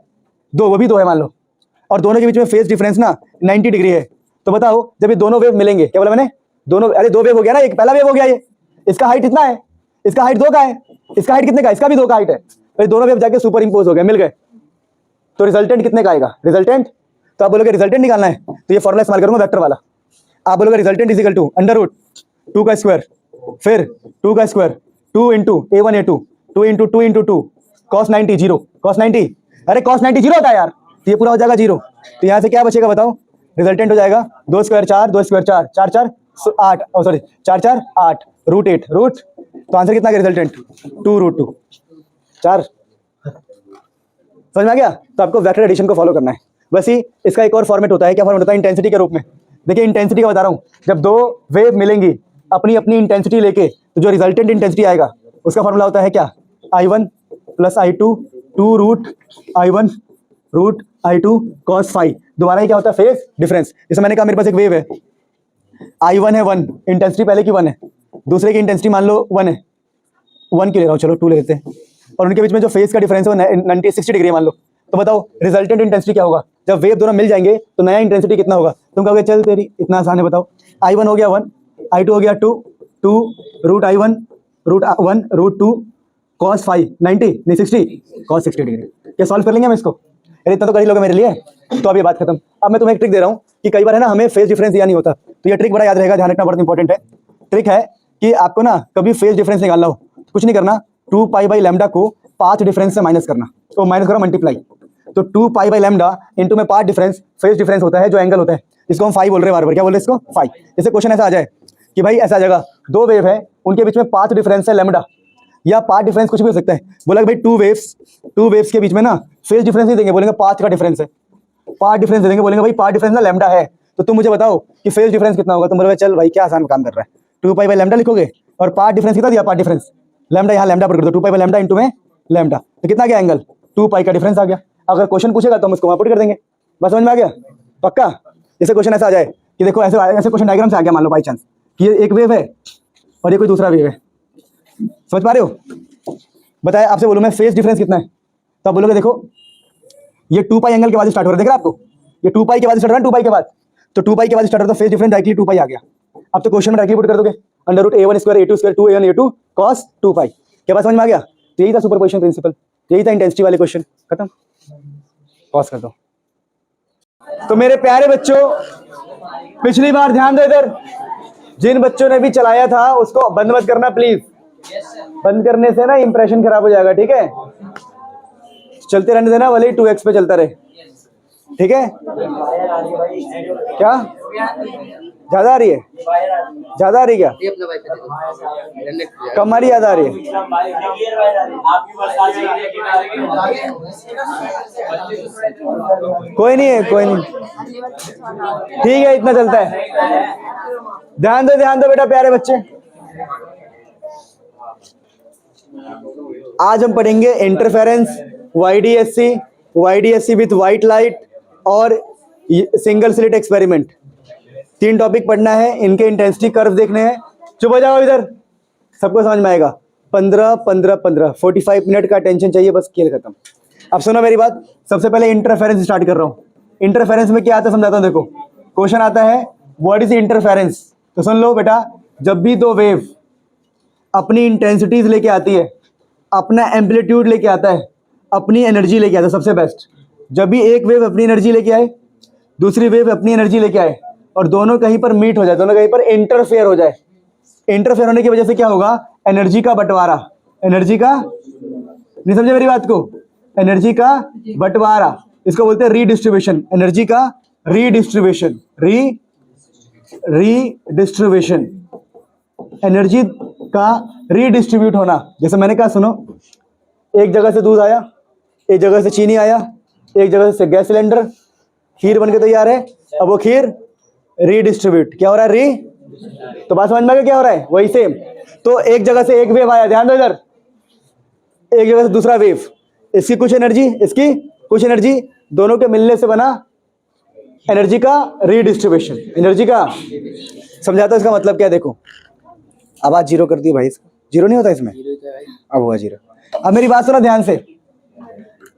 2, वो भी 2 है मान लो, और दोनों के बीच में फेज डिफरेंस ना 90 डिग्री है, तो बताओ जब ये दोनों वेव मिलेंगे, क्या बोला मैंने, दोनों, अरे दो वेव हो गया ना, एक पहला वेव हो गया, ये इसका हाइट इतना है, इसका हाइट 2 का है, इसका हाइट कितने का, इसका भी 2 का हाइट है, तो दोनों वेव जाके सुपर इंपोज हो गए, मिल गए, तो रिजल्टेंट कितने का आएगा, रिजल्टेंट। तो आप बोलोगे रिजल्टेंट निकालना है, तो ये फॉर्मूला इस्तेमाल करूंगा वेक्टर वाला। आप बोलोगे resultant is equal to under root 2 का स्क्वायर, फिर 2 का square 2 into a1 a2 2 into 2 into 2 cos 90 0 cos 90 अरे cos 90 जीरो होता है यार, तो ये पूरा हो जाएगा जीरो। तो यहाँ से क्या बचेगा बताओ, रिजल्टेंट हो जाएगा 2 square 4, 2 square 4, 4 4 8, sorry 4 4 8 root 8 root, तो आंसर कितना आ गया रिजल्टेंट 2 रूट 2 4। समझ में आ गया? तो आपको वेक्टर एडिशन को फॉलो करना है। बस ही इसका एक और फॉर्मेट होता है, क्या फॉर्मेट होता है, इंटेंसिटी के रूप में। देखिए इंटेंसिटी का बता रहा हूँ, जब दो वेव मिलेंगी अपनी अपनी इंटेंसिटी लेके, तो जो रिजल्टेंट इंटेंसिटी आएगा उसका फॉर्मूला होता है क्या, I1 plus I2 2 root I1 root I2 cos phi. दोबारा ही क्या होता है, फेज डिफरेंस। जैसे मैंने कहा मेरे पास एक वेव है, I1 है 1, इंटेंसिटी पहले की 1 है, दूसरे की इंटेंसिटी मान लो 1 है, 1 की ले रहा हूँ, चलो 2 ले लेते हैं, और उनके बीच में जो फेज का डिफरेंस है वो 60 डिग्री मान लो। तो बताओ रिजल्टेंट इंटेंसिटी क्या होगा, जब वेव दोनों मिल जाएंगे तो नया इंटेंसिटी कितना होगा। तुम कहोगे चल तेरी इतना आसान है, बताओ I1 हो गया 1, I2 हो गया 2 root I1 root 1 root 2 cos phi 90 नहीं 60 cos 60 डिग्री। क्या सॉल्व कर लेंगे हम इसको, अरे इतना तो कर ही लोगे मेरे लिए। तो अब ये बात खत्म। अब मैं तुम्हें एक ट्रिक दे रहा हूँ कि कई बार है ना हमें फेज डिफरेंस दिया नहीं होता, तो ये ट्रिक बड़ा याद रहेगा, ध्यान रखना, बहुत इंपॉर्टेंट है। ट्रिक है कि आपको ना कभी फेज डिफरेंस निकालना हो, कुछ नहीं करना, 2 पाई बाई लैम्डा को पाथ डिफरेंस से माइनस करना, तो माइनस करो मल्टीप्लाई, तो 2 पाई बाई लैम्डा इंटू में पाथ डिफरेंस, फेज डिफरेंस होता है जो एंगल होता है, इसको हम फाई बोल रहे हैं बार बार, क्या बोल रहे हैं इसको, फाई। जैसे क्वेश्चन ऐसा आ जाए कि भाई ऐसा जगह दो वेव है, उनके बीच में पाथ डिफरेंस है लैम्डा, या पाथ डिफरेंस कुछ भी हो सकता है, बोला कि भाई टू वेव्स के बीच में ना फेज डिफरेंस नहीं देंगे, बोलेंगे पाथ का डिफरेंस है, पाथ डिफरेंस दे देंगे, बोलेंगे भाई पाथ डिफरेंस ना लैम्डा है, तो तुम मुझे बताओ कि फेज डिफरेंस कितना होगा। तुम बोलोगे चल भाई क्या आसान काम कर रहा है, 2 पाई बाई लैम्डा लिखोगे, और पाथ डिफरेंस कितना दिया, पाथ डिफरेंस लैम्डा, यहाँ लैम्डा पर कर दो, 2 पाई बाई लैम्डा इंटू में लैम्डा, तो कितना गया एंगल, 2 पाई का डिफरेंस आ गया। अगर क्वेश्चन पूछेगा तो हम उसको वहाँ पुट कर देंगे, बस समझ में आ गया पक्का। जैसे क्वेश्चन ऐसा आ जाए कि देखो ऐसे ऐसे क्वेश्चन डायग्राम से आ गया, मान लो बाई चांस कि ये एक वेव है और ये कोई दूसरा वेव है, समझ पा रहे हो, बताया आपसे बोलूँ मैं फेज डिफरेंस कितना है, तो आप बोलोगे देखो ये 2 पाई एंगल के बाद स्टार्ट हो रहा है, देख रहा आपको ये 2 पाई के बाद स्टार्ट हो रहा है, 2 पाई के बाद, तो 2 पाई के बाद स्टार्ट हो रहा है, तो फेज डिफरेंस डायरेक्टली 2 पाई आ गया। अब तो क्वेश्चन में डायरेक्टली पुट कर दोगे, under root A1 square A2 square 2A1 A2 cos 2 pi, क्या बात समझ में आ गया। तो यही था सुपरपोजिशन प्रिंसिपल, यही था इंटेंसिटी वाले क्वेश्चन, खत्म, पॉज कर दो। तो मेरे प्यारे बच्चों पिछली बार ध्यान दो इधर, जिन बच्चों ने भी चलाया था उसको बंद मत करना प्लीज, बंद करने से ना इंप्रेशन खराब हो जाएगा, ठीक है, चलते रहने देना, भले ही 2x पे चलता रहे, ठीक है। क्या ज्यादा आ रही है, ज्यादा आ रही क्या, कम आ रही, ज्यादा आ रही है, कोई नहीं है, कोई नहीं, ठीक है, इतना चलता है। ध्यान दो बेटा प्यारे बच्चे, आज हम पढ़ेंगे interference, YDSC with white light और सिंगल स्लिट एक्सपेरिमेंट, 3 टॉपिक पढ़ना है, इनके इंटेंसिटी कर्व देखने हैं। चुप हो जाओ इधर, सबको समझ में आएगा। 45 मिनट का टेंशन चाहिए, बस खेल खत्म। अब सुनो मेरी बात, सबसे पहले इंटरफेरेंस स्टार्ट कर रहा हूँ। इंटरफेरेंस में क्या आता है समझाता हूँ, देखो क्वेश्चन आता है व्हाट इज इंटरफेरेंस, तो सुन लो बेटा, जब भी दो वेव अपनी इंटेंसिटीज लेके आती है, अपना एम्पलीट्यूड लेके आता है, अपनी एनर्जी लेके आता है, सबसे बेस्ट जब भी एक वेव अपनी एनर्जी लेके आए, दूसरी वेव अपनी एनर्जी लेके आए, और दोनों कहीं पर मीट हो जाए, दोनों कहीं पर इंटरफेयर हो जाए। इंटरफेयर होने की वजह से क्या होगा, एनर्जी का बंटवारा, एनर्जी का, नहीं समझे मेरी बात को, एनर्जी का बंटवारा, इसको बोलते हैं रीडिस्ट्रीब्यूशन, एनर्जी का रीडिस्ट्रीब्यूशन, रीडिस्ट्रीब्यूशन, एनर्जी का रीडिस्ट्रीब्यूट होना। जैसे मैंने कहा सुनो, एक जगह से दूध आया, एक जगह से चीनी आया, एक जगह से गैस सिलेंडर, खीर बनके तैयार है, अब वो खीर रीडिस्ट्रीब्यूट, क्या हो रहा है, तो बात समझ में आ गया क्या हो रहा है, वही सेम। तो एक जगह से एक वेव आया, ध्यान दो इधर, एक जगह से दूसरा वेव, इसकी कुछ एनर्जी, इसकी कुछ एनर्जी, दोनों के मिलने से बना एनर्जी का रीडिस्ट्रीब्यूशन, एनर्जी का। समझाता इसका मतलब क्या है, देखो आवाज जीरो कर दी भाई, जीरो नहीं होता इसमें, अब हुआ जीरो। अब मेरी बात सुनो ध्यान से,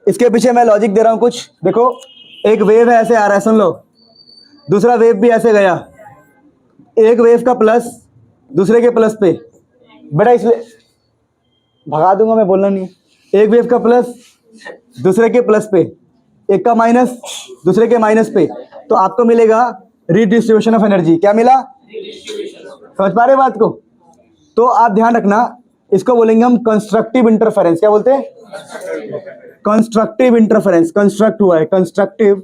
इसके पीछे मैं लॉजिक दे रहा हूं कुछ। देखो एक वेव है, ऐसे आ रहा है, सुन लो, दूसरा वेव भी ऐसे गया, एक वेव का प्लस दूसरे के प्लस पे, बेटा इसलिए भगा दूंगा मैं, बोलना नहीं है। एक वेव का प्लस दूसरे के प्लस पे, एक का माइनस दूसरे के माइनस पे, तो आपको मिलेगा रीडिस्ट्रीब्यूशन ऑफ एनर्जी। क्या मिला, समझ पा रहे बात को। तो आप ध्यान रखना, इसको बोलेंगे हम कंस्ट्रक्टिव इंटरफेरेंस। क्या बोलते हैं, कंस्ट्रक्टिव इंटरफेरेंस, कंस्ट्रक्ट हुआ है, कंस्ट्रक्टिव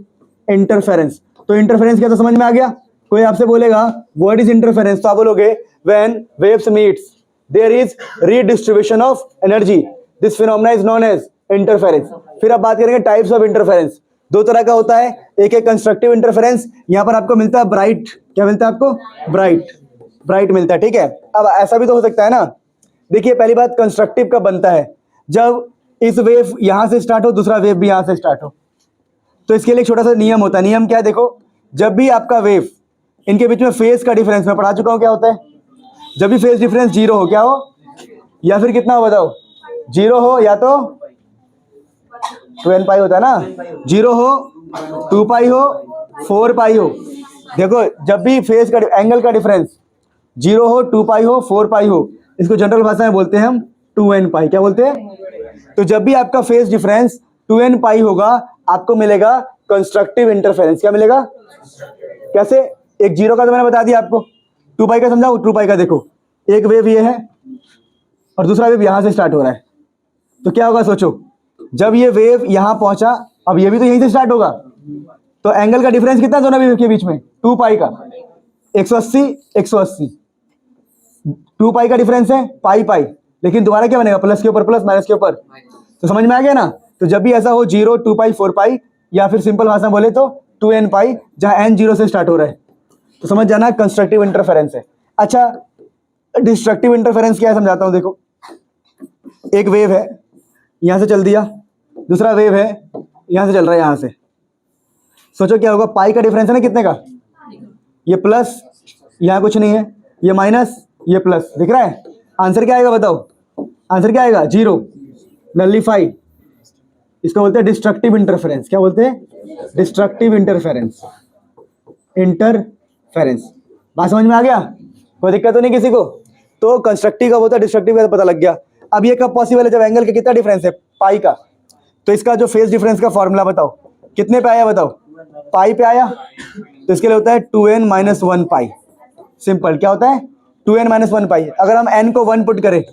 इंटरफेरेंस। तो इंटरफेरेंस क्या, तो समझ में आ गया। कोई आपसे बोलेगा व्हाट इज इंटरफेरेंस, तो आप बोलोगे when waves meets there is redistribution of energy, this phenomena is known as interference. फिर आप बात करेंगे टाइप्स ऑफ इंटरफेरेंस, दो तरह का होता है, एक है कंस्ट्रक्टिव इंटरफेरेंस, यहां पर आपको मिलता है ब्राइट, क्या मिलता है आपको, ब्राइट मिलता है, ठीक है। अब ऐसा भी तो हो सकता है ना, देखिए पहली बात कंस्ट्रक्टिव कब बनता है, जब इस वेव यहां से स्टार्ट हो, दूसरा वेव भी यहां से स्टार्ट हो। तो इसके लिए एक छोटा सा नियम होता है, नियम क्या है, देखो जब भी आपका वेव, इनके बीच में फेज का डिफरेंस मैं पढ़ा चुका हूं क्या होता है, जब भी फेज डिफरेंस जीरो हो, क्या हो, या फिर कितना हो बताओ, जीरो हो, या तो 2n पाई होता है ना, जीरो हो, 2 पाई हो, 4 पाई हो। देखो जब भी फेज का एंगल का डिफरेंस जीरो हो, 2 पाई हो, 4 पाई हो, इसको जनरल भाषा में बोलते हैं हम 2n पाई, क्या बोलते हैं। तो जब भी आपका फेज डिफरेंस 2n पाई होगा, आपको मिलेगा कंस्ट्रक्टिव इंटरफेरेंस। क्या मिलेगा, कैसे, एक जीरो का तो मैंने बता दिया आपको, 2 पाई का समझाओ, 2 पाई का देखो, एक वेव ये है और दूसरा वेव यहां से स्टार्ट हो रहा है, तो क्या होगा सोचो, जब ये वेव यहां पहुंचा, अब ये भी तो यहीं से स्टार्ट होगा, तो एंगल का डिफरेंस कितना दोनों वेव के बीच में, 2 पाई का, 180 180, 2 पाई का डिफरेंस है, पाई पाई, लेकिन दोबारा क्या बनेगा, प्लस के ऊपर प्लस, माइनस के ऊपर, तो समझ में आ गया ना। तो जब भी ऐसा हो, 0 2 पाई 4 पाई, या फिर सिंपल भाषा में बोले तो 2n पाई, जहां n 0 से स्टार्ट हो रहा है, तो समझ जाना कंस्ट्रक्टिव इंटरफेरेंस है। अच्छा डिस्ट्रक्टिव इंटरफेरेंस क्या है समझाता हूं, देखो एक वेव है यहां से चल दिया, दूसरा वेव है यहां से चल रहा है, यहां से, सोचो क्या होगा, पाई का डिफरेंस है ना कितने का, ये प्लस, यहां कुछ नहीं है, ये माइनस, ये प्लस, दिख रहा है, आंसर क्या आएगा बताओ, आंसर क्या आएगा, 0, नलिफाई। इसको बोलते हैं डिस्ट्रक्टिव इंटरफेरेंस, क्या बोलते हैं, डिस्ट्रक्टिव इंटरफेरेंस, बात समझ में आ गया, कोई दिक्कत तो नहीं किसी को। तो कंस्ट्रक्टिव का होता है, डिस्ट्रक्टिव का पता लग गया। अब ये कब पॉसिबल है, जब एंगल का कितना डिफरेंस है, पाई का, तो इसका जो फेज डिफरेंस का फॉर्मूला बताओ, कितने पे आया बताओ, पाई पे आया, तो इसके लिए होता है 2n - 1 पाई, सिंपल, क्या होता है 2n - 1 पाई। अगर हम n को 1 पुट करें,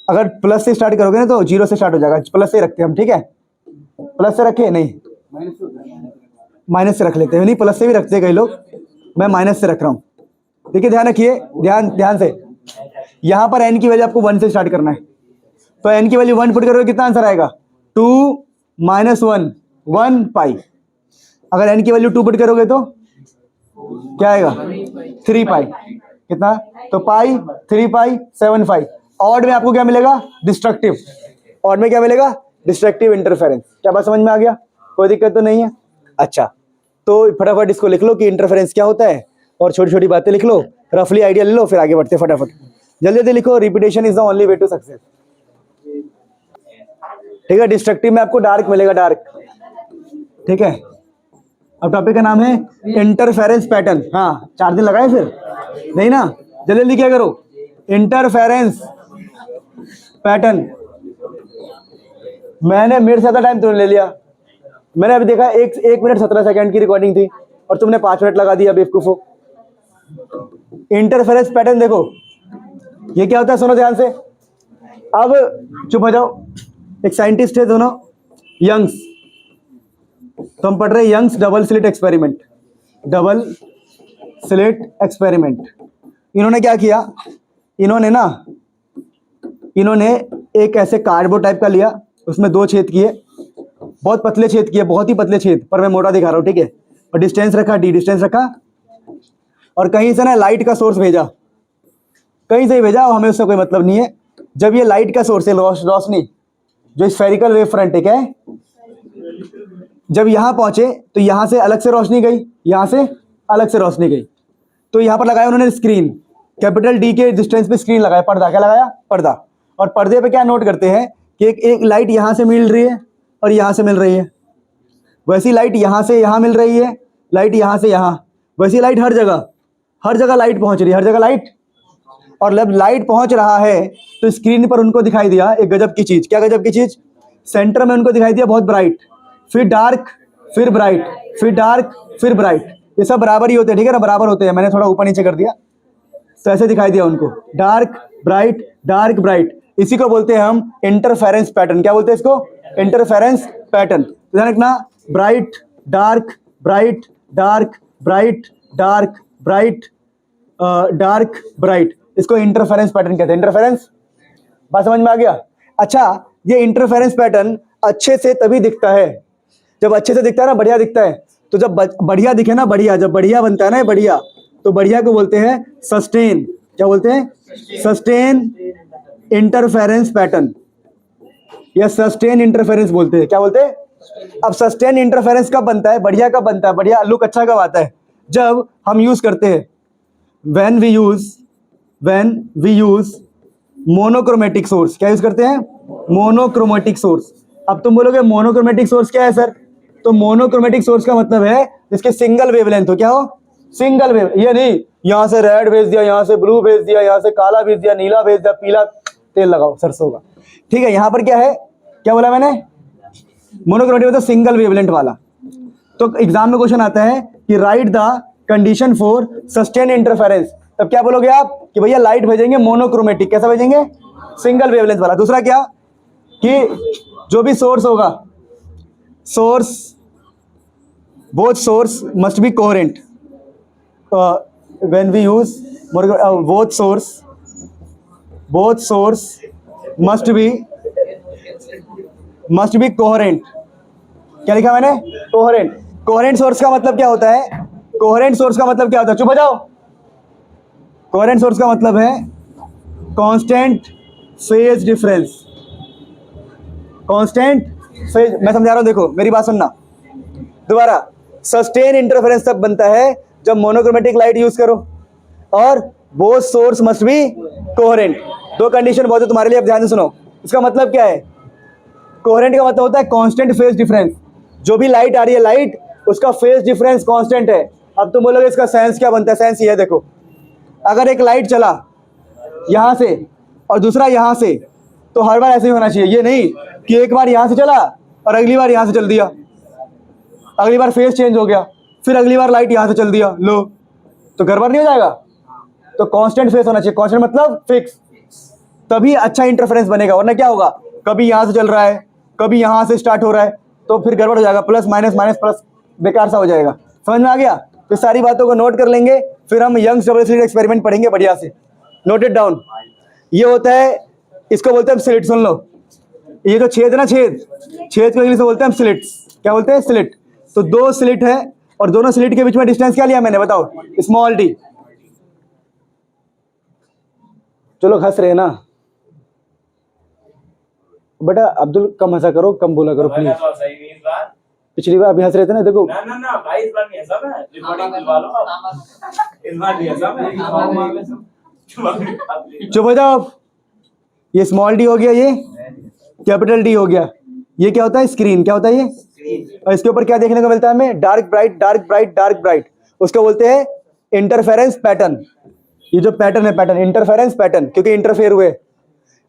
अगर प्लस से स्टार्ट करोगे ना तो 0 से स्टार्ट हो जाएगा, प्लस से रखते हैं हम, ठीक है, प्लस से रखे नहीं, माइनस से रख लेते हैं, नहीं प्लस से भी रखते हैं कई लोग, मैं माइनस से रख रहा हूं। देखिए ध्यान रखिए, ध्यान से, यहां पर n की वैल्यू आपको 1 से स्टार्ट करना है, तो n की वैल्यू 1 पुट करोगे कितना आंसर आएगा, 2 - 1 1 पाई। अगर n की वैल्यू 2 पुट करोगे तो क्या आएगा, 3 पाई, कितना, तो पाई 3 पाई 7 पाई। ऑड में आपको क्या मिलेगा, डिस्ट्रक्टिव, ऑड में क्या मिलेगा, डिस्ट्रक्टिव इंटरफेरेंस। क्या बात समझ में आ गया, कोई दिक्कत तो नहीं है। अच्छा तो फटाफट इसको लिख लो कि इंटरफेरेंस क्या होता है, और छोटी छोटी बातें लिख लो, रफली आइडिया ले लो, फिर आगे बढ़ते फटाफट, जल्दी जल्दी लिखो। Repetition is the only way to success, ठीक है। डिस्ट्रक्टिव में आपको डार्क मिलेगा, डार्क, ठीक है। अब टॉपिक का नाम है इंटरफेरेंस पैटर्न। हाँ 4 दिन लगाए फिर नहीं ना, जल्दी जल्दी क्या करो, इंटरफेरेंस पैटर्न। मैंने मेरे से ज्यादा टाइम तुमने ले लिया, मैंने अभी देखा 1 मिनट 17 सेकंड की रिकॉर्डिंग थी और तुमने 5 मिनट लगा दिया बेवकूफो। इंटरफेरेंस पैटर्न देखो ये क्या होता है, सुनो ध्यान से। अब चुप हो जाओ, एक साइंटिस्ट है दोनों, यंग्स, तो हम पढ़ रहे हैं Young's double slit experiment, double slit experiment. इन्होंने क्या किया, इन्होंने एक ऐसे कार्डबोर्ड टाइप का लिया, उसमें 2 छेद किए, बहुत पतले छेद किए, बहुत ही पतले छेद, पर मैं मोटा दिखा रहा हूँ, ठीक है। और डिस्टेंस रखा, डी डिस्टेंस रखा, और कहीं से ना लाइट का सोर्स भेजा, कहीं से ही भेजा, हमें उससे कोई मतलब नहीं है। जब ये लाइट का सोर्स है, रोशनी जो स्फेरिकल वेव फ्रंट है, जब यहां पहुंचे तो यहां से अलग से रोशनी गई, यहां से अलग से रोशनी गई, तो यहां पर लगाया उन्होंने स्क्रीन, कैपिटल डी के डिस्टेंस पे स्क्रीन लगाया, पर्दा, क्या लगाया, पर्दा। और पर्दे पे क्या नोट करते हैं कि एक लाइट यहां से मिल रही है और यहां से मिल रही है, वैसी लाइट यहां से यहां मिल रही है, लाइट यहां से यहां, वैसी लाइट हर जगह लाइट पहुंच रही है, हर जगह लाइट। और जब लाइट पहुंच रहा है तो स्क्रीन पर उनको दिखाई दिया एक गजब की चीज। क्या गजब की चीज, सेंटर में उनको दिखाई दिया बहुत ब्राइट, फिर डार्क, फिर ब्राइट, फिर डार्क, फिर ब्राइट। ये सब बराबर ही होते हैं, ठीक है ना, बराबर होते हैं, मैंने थोड़ा ऊपर नीचे कर दिया, तो ऐसे दिखाई दिया उनको, डार्क ब्राइट, डार्क ब्राइट। इसी को बोलते हैं हम इंटरफेरेंस पैटर्न। क्या बोलते हैं इसको, इंटरफेरेंस पैटर्न। तो ध्यान रखना, bright dark bright dark bright dark bright dark bright, इसको इंटरफेरेंस पैटर्न कहते हैं। इंटरफेरेंस, बात समझ में आ गया? अच्छा, ये इंटरफेरेंस पैटर्न अच्छे से तभी दिखता है, जब अच्छे से दिखता है ना, बढ़िया दिखता है। तो जब बढ़िया दिखे ना, बढ़िया, जब बढ़िया बनता है ना बढ़िया, तो बढ़िया को बोलते हैं सस्टेन। क्या बोलते हैं? सस्टेन इंटरफेरेंस पैटर्न, या सस्टेन इंटरफेरेंस बोलते हैं। क्या बोलते हैं? अब सस्टेन इंटरफेरेंस कब बनता है, बढ़िया कब बनता है, बढ़िया लुक अच्छा कब आता है? जब हम यूज करते हैं, when we use monochromatic source. क्या यूज करते हैं? Monochromatic source. अब तुम बोलोगे मोनोक्रोमेटिक सोर्स क्या है सर? तो मोनोक्रोमेटिक सोर्स का मतलब है जिसके सिंगल वेवलेंथ हो। क्या हो? Single wave. ये नहीं यहां से रेड भेज दिया, यहां से ब्लू भेज दिया, यहां से काला भेज दिया, नीला भेज दिया, पीला तेल लगाओ सरसों का। ठीक है, यहां पर क्या है, क्या बोला मैंने? मोनोक्रोमेटिक मतलब सिंगल वेवलेंथ वाला। तो एग्जाम में क्वेश्चन आता है कि right the condition for sustain interference, तब क्या बोलोगे आप कि भैया लाइट भेजेंगे मोनोक्रोमेटिक। कैसा भेजेंगे? सिंगल वेवलेंथ वाला। दूसरा क्या कि जो भी सोर्स होगा, source, both source must be coherent. When we use both source must be coherent. क्या लिखा मैंने? कोहेरेंट। कोहेरेंट सोर्स का मतलब क्या होता है? कोहेरेंट सोर्स का मतलब क्या होता है? चुप हो जाओ। कोहेरेंट सोर्स का मतलब है constant phase difference. Constant phase, मैं समझा रहा हूं, देखो मेरी बात सुनना दोबारा। सस्टेन इंटरफेरेंस तब बनता है जब मोनोक्रोमेटिक लाइट यूज करो और both source must be coherent. दो कंडीशन बहुत है तुम्हारे लिए, अब ध्यान से सुनो। इसका मतलब क्या है? कोहेरेंट का मतलब होता है कांस्टेंट फेज डिफरेंस। जो भी लाइट आ रही है, लाइट, उसका फेज डिफरेंस कांस्टेंट है। अब तुम बोलोगे इसका सेंस क्या बनता है? सेंस ये है, देखो, अगर एक लाइट चला यहां से और दूसरा यहां से, तो हर बार ऐसे ही होना चाहिए। ये नहीं कि एक बार यहां से चला और अगली बार यहां से चल दिया, अगली बार फेज चेंज हो गया, फिर अगली बार लाइट यहां से चल दिया, लो, तो गड़बड़ नहीं हो जाएगा? तो कांस्टेंट फेज होना चाहिए। कांस्टेंट मतलब फिक्स, तभी अच्छा इंटरफेरेंस बनेगा। वरना क्या होगा, कभी यहां से चल रहा है, कभी यहां से स्टार्ट हो रहा है, तो फिर गड़बड़ हो जाएगा, प्लस माइनस माइनस प्लस, बेकार सा हो जाएगा। समझ में आ गया? तो सारी बातों को नोट कर लेंगे, फिर हम यंग्स डबल स्लिट एक्सपेरिमेंट पढ़ेंगे बढ़िया से। Note it down. ये होता है, इसको बोलते हैं स्लिट। सुन लो, ये जो छेद है ना, छेद को इंग्लिश में बोलते हैं हम स्लिट्स। क्या बोलते हैं? स्लिट। तो दो स्लिट है और दोनों स्लिट के बीच में डिस्टेंस क्या लिया मैंने, बताओ? Small D. जो लोग हंस रहे हैं ना, बेटा अब्दुल कम हंसा करो, कम बोला करो प्लीज। पिछली बार अभी हंस रहे थे ना, देखो। ना भाई, इस बार नहीं हंसा मैं, रिकॉर्डिंग दिलवा लो आप। इस बार नहीं हंसा मैं। चुप हो जाओ। ये स्मॉल डी हो गया, ये कैपिटल डी हो गया। ये क्या होता है? स्क्रीन। क्या होता है ये? और इसके ऊपर क्या देखने को मिलता है हमें? Dark bright dark bright dark bright. उसको बोलते हैं इंटरफेरेंस पैटर्न। ये जो पैटर्न है, पैटर्न इंटरफेरेंस पैटर्न, क्योंकि इंटरफेयर हुए।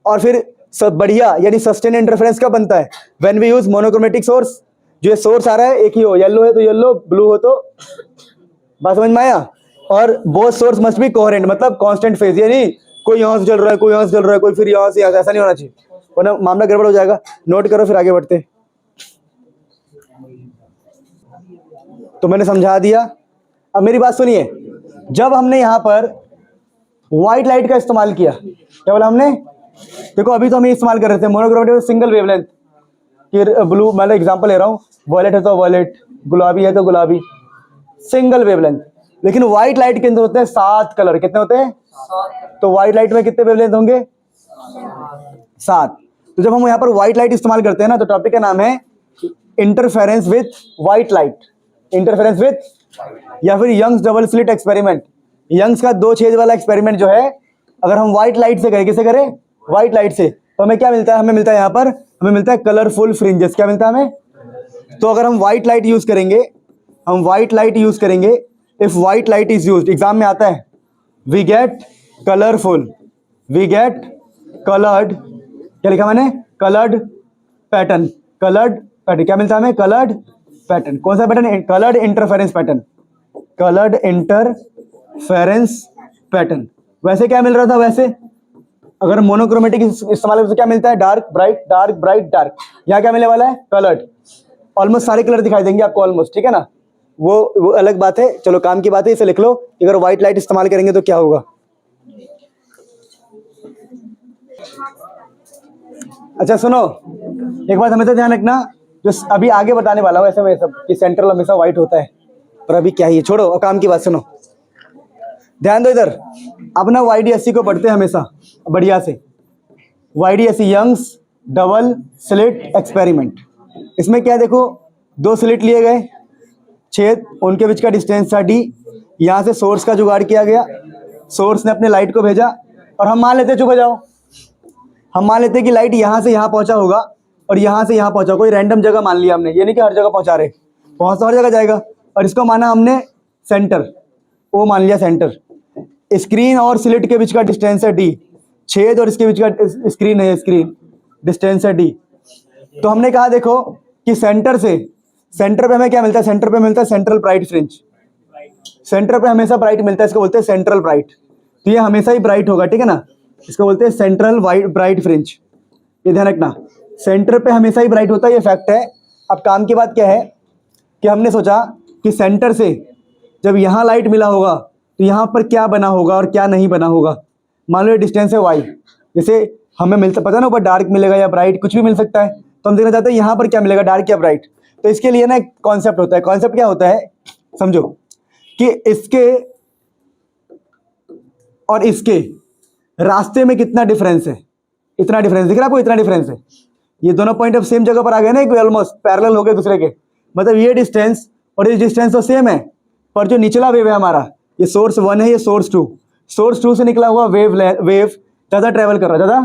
और फिर सब बढ़िया यानी सस्टेन इंटरफेरेंस कब बनता है? When we use monochromatic source. जो सोर्स आ रहा है एक ही हो, येलो है तो येलो, ब्लू हो तो, बात समझ में आया? और both source must be coherent, मतलब कांस्टेंट फेज। यानी कोई यहां से चल रहा है, कोई यहां से चल रहा है, कोई फिर यहां से, ऐसा नहीं होना चाहिए, वरना मामला गड़बड़ हो जाएगा। नोट करो, फिर आगे बढ़ते। तो मैंने समझा दिया। अब मेरी बात सुनिए, जब हमने यहां पर व्हाइट लाइट का इस्तेमाल किया, क्या बोला हमने? देखो अभी तो हम इस्तेमाल कर रहे थे मोनोक्रोमेटिक सिंगल वेवलेंथ। ब्लू, मैं एग्जांपल ले रहा हूँ, वॉयलेट है तो वॉयलेट, गुलाबी है तो गुलाबी, सिंगल वेवलेंथ। लेकिन व्हाइट लाइट के अंदर होते हैं 7 कलर। कितने होते हैं? तो व्हाइट लाइट में कितने वेवलेंथ होंगे? 7। तो जब हम यहाँ पर व्हाइट लाइट इस्तेमाल करते हैं ना, तो टॉपिक का नाम है interference with white light. Interference with, या फिर Young's double slit experiment. Young's का 2 छेद वाला एक्सपेरिमेंट जो है, अगर हम व्हाइट लाइट से करें, किसे करें? व्हाइट लाइट से, तो हमें क्या मिलता है? हमें मिलता है यहाँ पर, हमें मिलता है कलरफुल फ्रिंजेस। क्या मिलता है हमें? तो अगर हम व्हाइट लाइट यूज करेंगे, हम व्हाइट लाइट यूज करेंगे, if white light is used, exam में आता है, we get colourful, we get coloured, क्या लिखा मैंने? Coloured pattern. कलर्ड पैटर्न क्या मिलता है हमें? Coloured pattern. कौन सा pattern? Coloured interference pattern. Coloured interference pattern. वैसे क्या मिल रहा था? वैसे अगर मोनोक्रोमेटिक इस्तेमाल करें तो क्या मिलता है? Dark bright, dark bright, dark. यहाँ क्या मिलने वाला है? कलर्ड। ऑलमोस्ट सारे कलर दिखाई देंगे आपको ऑलमोस्ट, ठीक है ना। वो अलग बात है, चलो काम की बात है, इसे लिख लो। अगर व्हाइट लाइट इस्तेमाल करेंगे तो क्या होगा? अच्छा सुनो, एक बात हमेशा ध्यान रखना, जो अभी आगे बताने वाला हूँ ऐसे में सब कि सेंट्रल हमेशा व्हाइट होता है, पर अभी क्या ही, छोड़ो, और काम की बात सुनो, ध्यान दो इधर। अपना YDSC को पढ़ते हैं हमेशा बढ़िया से। YDSC Young's double slit experiment. इसमें क्या है देखो, 2 स्लिट लिए गए, छेद, उनके बीच का डिस्टेंस था D। यहाँ से सोर्स का जुगाड़ किया गया, सोर्स ने अपने लाइट को भेजा, और हम मान लेते, चुप हो जाओ, हम मान लेते कि लाइट यहाँ से यहाँ पहुँचा होगा और यहाँ से यहाँ पहुँचा, कोई रैंडम जगह मान लिया हमने, ये नहीं कि हर जगह पहुँचा रहे, पहुँच तो हर जगह जाएगा, और इसको माना हमने सेंटर, वो मान लिया सेंटर। स्क्रीन और स्लिट के बीच का डिस्टेंस है D, छेद और इसके बीच का स्क्रीन है, स्क्रीन डिस्टेंस है D। तो हमने कहा देखो कि सेंटर पे हमें क्या मिलता है? सेंटर पे मिलता है सेंट्रल ब्राइट फ्रिंज। सेंटर पे हमेशा ब्राइट मिलता है, इसको बोलते हैं सेंट्रल ब्राइट। तो ये हमेशा ही ब्राइट होगा, ठीक है ना, इसको बोलते हैं सेंट्रल ब्राइट फ्रिंज। ये ध्यान रखना, सेंटर पे हमेशा ही ब्राइट होता है, ये फैक्ट है। अब काम की बात क्या है कि हमने सोचा कि सेंटर से जब यहाँ लाइट मिला होगा तो यहाँ पर क्या बना होगा और क्या नहीं बना होगा। मान लो ये डिस्टेंस है y, जैसे हमें मिलता, पता ना ऊपर डार्क मिलेगा या ब्राइट, कुछ भी मिल सकता है, तो हम देखना चाहते हैं यहाँ पर क्या मिलेगा, डार्क या ब्राइट। तो इसके लिए ना एक कॉन्सेप्ट होता है। कॉन्सेप्ट क्या होता है समझो, कि इसके और इसके रास्ते में कितना डिफरेंस है, इतना डिफरेंस दिख रहा है आपको, इतना डिफरेंस है। ये दोनों पॉइंट अब सेम जगह पर आ गए ना, ऑलमोस्ट पैरेलल हो गए दूसरे के, मतलब ये डिस्टेंस और ये डिस्टेंस तो सेम है, पर जो निचला वेव है हमारा, ये सोर्स 1 है, ये सोर्स 2, सोर्स 2 से निकला हुआ वेव ज़्यादा ट्रेवल कर रहा है, ज़्यादा,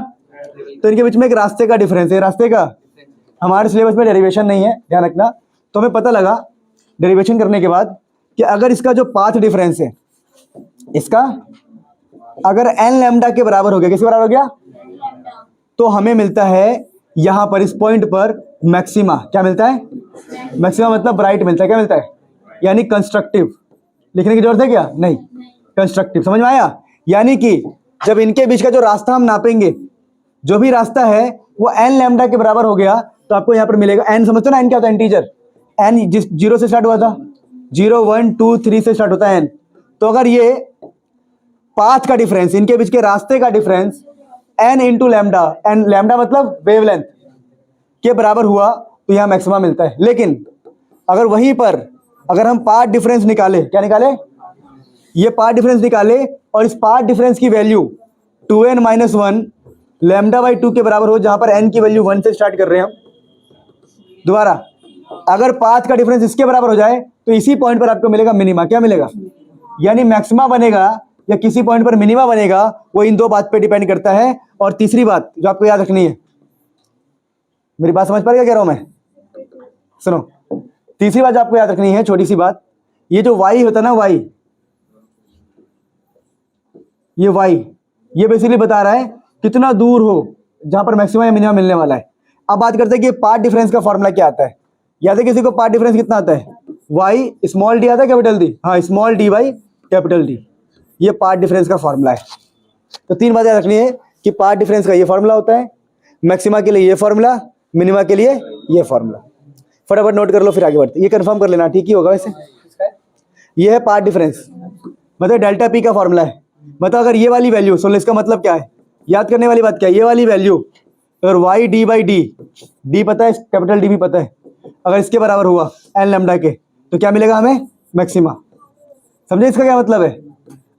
तो इनके बीच में एक रास्ते का डिफरेंस है। रास्ते का हमारे सिलेबस में डेरिवेशन नहीं है, ध्यान रखना। तो हमें पता लगा डेरिवेशन करने के बाद कि अगर इसका जो पाथ डिफरेंस है, इसका अगर n लैम्डा के बराबर हो गया, किसके बराबर हो गया, तो हमें मिलता है यहाँ पर इस पॉइंट पर मैक्सिमा। क्या मिलता है? मैक्सिमा मतलब ब्राइट मिलता है। क्या मिलता है? यानी कंस्ट्रक्टिव। लिखने की जरूरत है क्या? नहीं, कंस्ट्रक्टिव। समझ में आया? यानी कि जब इनके बीच का जो रास्ता हम नापेंगे, जो भी रास्ता है वो n लैम्डा के बराबर हो गया, तो आपको यहाँ पर मिलेगा n। समझते हो ना n क्या होता है? इंटीजर। n जिस 0 से स्टार्ट हुआ था, 0 1 2 3 से स्टार्ट होता है n। तो अगर ये पाथ का डिफरेंस, इनके बीच के रास्ते का difference n into lambda, n lambda मतलब वेवलेंथ के बराबर हुआ, तो यहाँ मैक्सिमा मिलता है। लेकिन अगर वहीं पर अगर हम पाथ डिफरेंस निकाले, क्या निकाले? ये पाथ डिफरेंस निकाले, और इस पाथ डिफरेंस की वैल्यू 2n - 1 λ/2 के बराबर हो, जहां पर n की वैल्यू 1 से स्टार्ट कर रहे हैं हम। दोबारा, अगर पाथ का डिफरेंस इसके बराबर हो जाए तो इसी पॉइंट पर आपको मिलेगा मिनिमा। क्या मिलेगा? यानी मैक्सिमा बनेगा या किसी पॉइंट पर मिनिमा बनेगा, वो इन दो बात पे डिपेंड करता है। और तीसरी बात जो आपको याद रखनी है, मेरी बात समझ पा रहे क्या कह रहा हूं मैं? सुनो, तीसरी बात जो आपको याद रखनी है, छोटी सी बात, ये जो y होता है ना, y, ये बेसिकली बता रहा है कितना दूर हो जहां पर मैक्सिमम या मिनिमम मिलने वाला है। अब बात करते हैं कि पाथ डिफरेंस का फॉर्मूला क्या आता है। याद है किसी को? पाथ डिफरेंस कितना आता है? y स्मॉल d आता है, कैपिटल D? हाँ, small d by capital D, ये पाथ डिफरेंस का फॉर्मूला है। तो 3 बातें याद रखनी है कि पाथ डिफरेंस का ये फॉर्मूला होता है, मैक्सिमा के लिए ये फॉर्मूला, मिनिमा के लिए ये फॉर्मूला। फटाफट नोट कर लो, फिर आगे बढ़ते। ये कंफर्म कर लेना, ठीक ही होगा वैसे। ये है पाथ डिफरेंस, मतलब डेल्टा पी का फॉर्मूला है। मतलब अगर ये वाली वैल्यू, सुन लो इसका मतलब क्या है, याद करने वाली बात क्या है, ये वाली वैल्यू अगर y d/d पता है, कैपिटल D भी पता है, अगर इसके बराबर हुआ n लैम्डा के, तो क्या मिलेगा हमें? मैक्सिमा। समझे इसका क्या मतलब है?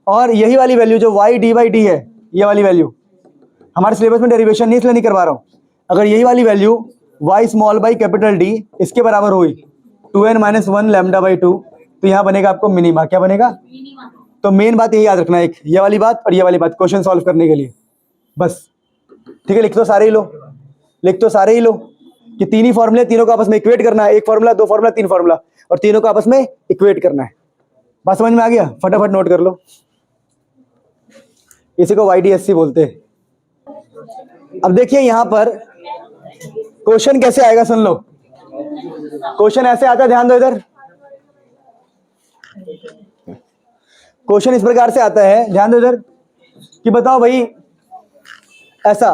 और यही वाली वैल्यू जो y d/d है, ये वाली वैल्यू हमारे सिलेबस में डेरिवेशन नहीं, इसलिए नहीं करवा रहा हूँ। अगर यही वाली value y small by capital D इसके बराबर हुई 2n - 1 λ/2, तो यहाँ बनेगा आपको मिनिमा। क्या बनेगा? तो मेन बात यही याद रखना, एक ये वाली बात और ये वाली बात क्वेश्चन सॉल्व करने के लिए, बस। ठीक है, लिख तो सारे ही लो, लिख तो सारे ही लो कि 3 ही फॉर्मूले, तीनों को आपस में इक्वेट करना है। 1 फॉर्मूला, 2 फॉर्मूला, 3 फॉर्मूला, और तीनों को आपस में इक्वेट करना है। बात समझ में आ गया? फटाफट नोट कर लो। इसी को YDSC बोलते हैं। अब देखिए यहां पर क्वेश्चन कैसे आएगा, सुन लो। क्वेश्चन ऐसे आता है, ध्यान दो इधर। क्वेश्चन इस प्रकार से आता है, ध्यान दो इधर, कि बताओ भाई ऐसा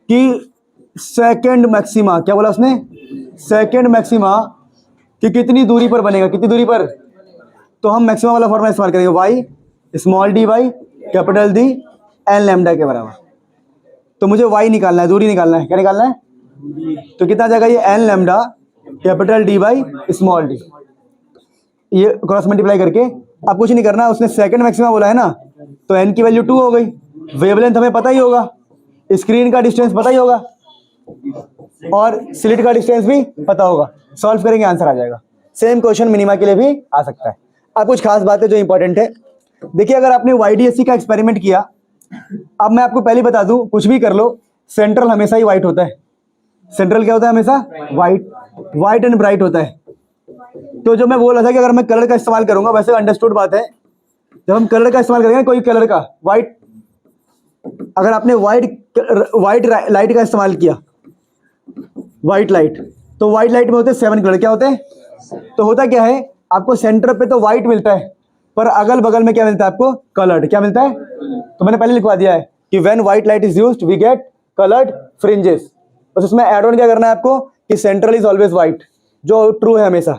कि सेकंड मैक्सिमा, क्या बोला उसने, सेकंड मैक्सिमा कि कितनी दूरी पर बनेगा, कितनी दूरी पर, तो हम मैक्सिमा वाला फॉर्मूला इस्तेमाल करेंगे, Y small D by capital D N lambda के बराबर। तो मुझे वाई निकालना है, दूरी निकालना है, क्या निकालना है, तो कितना आ जाएगा ये N lambda capital D by small D, ये क्रॉस मल्टीप्लाई करके। अब कुछ नहीं करना, उसने सेकंड मैक्सिमा बोला है ना, तो एन की वैल्यू 2 हो गई, वेवलेंथ हमें पता ही होगा, स्क्रीन का डिस्टेंस पता ही होगा और स्लिट का डिस्टेंस भी पता होगा, सॉल्व करेंगे आंसर आ जाएगा। सेम क्वेश्चन मिनिमा के लिए भी आ सकता है। अब कुछ खास बातें जो इंपॉर्टेंट है, देखिए अगर आपने YDSC का एक्सपेरिमेंट किया, अब मैं आपको पहले बता दूं, कुछ भी कर लो, सेंट्रल हमेशा ही वाइट होता है। सेंट्रल क्या होता है, हमेशा वाइट एंड ब्राइट होता है। तो जो मैं बोल रहा था कि अगर मैं कलर का इस्तेमाल करूंगा, वैसे अंडरस्टूड बात है, जब हम कलर का इस्तेमाल करेंगे, कोई कलर का वाइट, अगर आपने वाइट लाइट का इस्तेमाल किया, वाइट लाइट, तो वाइट लाइट में होते हैं 7 कलर, क्या होते हैं, तो होता क्या है, आपको सेंटर पे तो वाइट मिलता है, पर अगल बगल में क्या मिलता है आपको, कलर्ड, क्या मिलता है, तो मैंने पहले लिखवा दिया है कि when white light is used we get coloured fringes. बस उसमें ऐड ऑन क्या करना है आपको कि सेंट्रल इज ऑलवेज व्हाइट, जो ट्रू है हमेशा,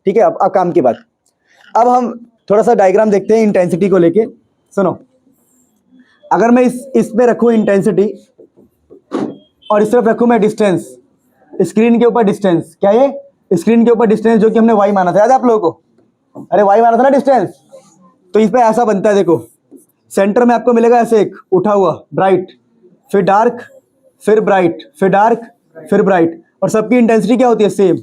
ठीक है। अब काम की बात, अब हम थोड़ा सा डायग्राम देखते हैं इंटेंसिटी को लेके। सुनो, अगर मैं इस पे रखूं इंटेंसिटी और इस तरफ रखूं मैं डिस्टेंस, स्क्रीन के ऊपर डिस्टेंस, क्या ये स्क्रीन के ऊपर डिस्टेंस जो कि हमने वाई माना था, याद है आप लोगों को, अरे वाई माना था ना डिस्टेंस, तो इस पे ऐसा बनता है, देखो सेंटर में आपको मिलेगा ऐसे एक उठा हुआ ब्राइट, फिर डार्क, फिर ब्राइट, फिर डार्क, फिर ब्राइट, और सबकी इंटेंसिटी क्या होती है, सेम,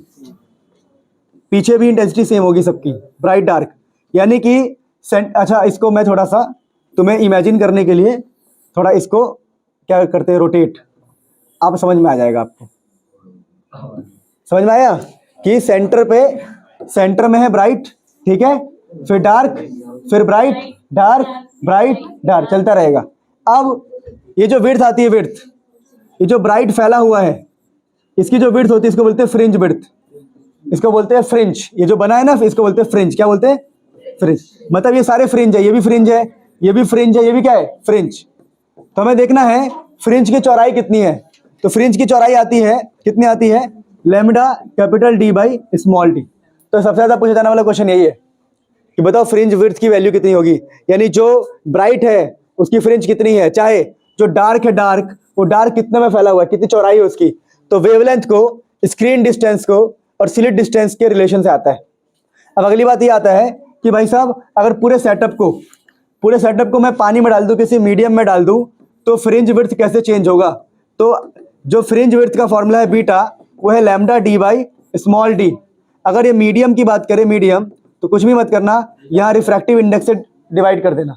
पीछे भी इंटेंसिटी सेम होगी सबकी, ब्राइट डार्क, यानी कि अच्छा इसको मैं थोड़ा सा तुम्हें इमेजिन करने के लिए थोड़ा इसको क्या करते हैं, रोटेट, आप समझ में आ जाएगा, आपको समझ में आया कि सेंटर में है ब्राइट, ठीक है, फिर डार्क, फिर ब्राइट, डार्क, ब्राइट, डार्क, चलता रहेगा। अब ये जो विड्थ आती है, विड्थ, ये जो ब्राइट फैला हुआ है, इसकी जो विड्थ होती है, इसको बोलते हैं फ्रिंज विड्थ, इसको बोलते हैं फ्रिंज, ये जो बना है ना, इसको बोलते हैं फ्रिंज, क्या बोलते हैं, फ्रिंज, मतलब ये सारे फ्रिंज है, ये भी फ्रिंज है, ये भी फ्रिंज है, ये भी क्या है, फ्रिंज। तो हमें देखना है फ्रिंज की चौड़ाई कितनी है, तो फ्रिंज की चौड़ाई आती है, कितनी आती है, lambda capital D by small D. तो सबसे ज्यादा पूछा जाने वाला क्वेश्चन यही है कि बताओ फ्रिंज विड्थ की वैल्यू कितनी होगी, यानी जो ब्राइट है उसकी फ्रिंज कितनी है, चाहे जो डार्क है डार्क, वो डार्क कितने में फैला हुआ है, कितनी चौड़ाई है उसकी, तो वेवलेंथ को स्क्रीन डिस्टेंस को और स्लिट डिस्टेंस के रिलेशन से आता है। अब अगली बात ये आता है कि भाई साहब अगर पूरे सेटअप को मैं पानी में डाल दूं, किसी मीडियम में डाल दूं, तो फ्रिंज विड्थ कैसे चेंज होगा, तो जो फ्रिंज विड्थ का फॉर्मूला है बीटा, वो है lambda D by small D. अगर ये मीडियम की बात करें, मीडियम, तो कुछ भी मत करना, यहाँ रिफ्रैक्टिव इंडेक्स से डिवाइड कर देना।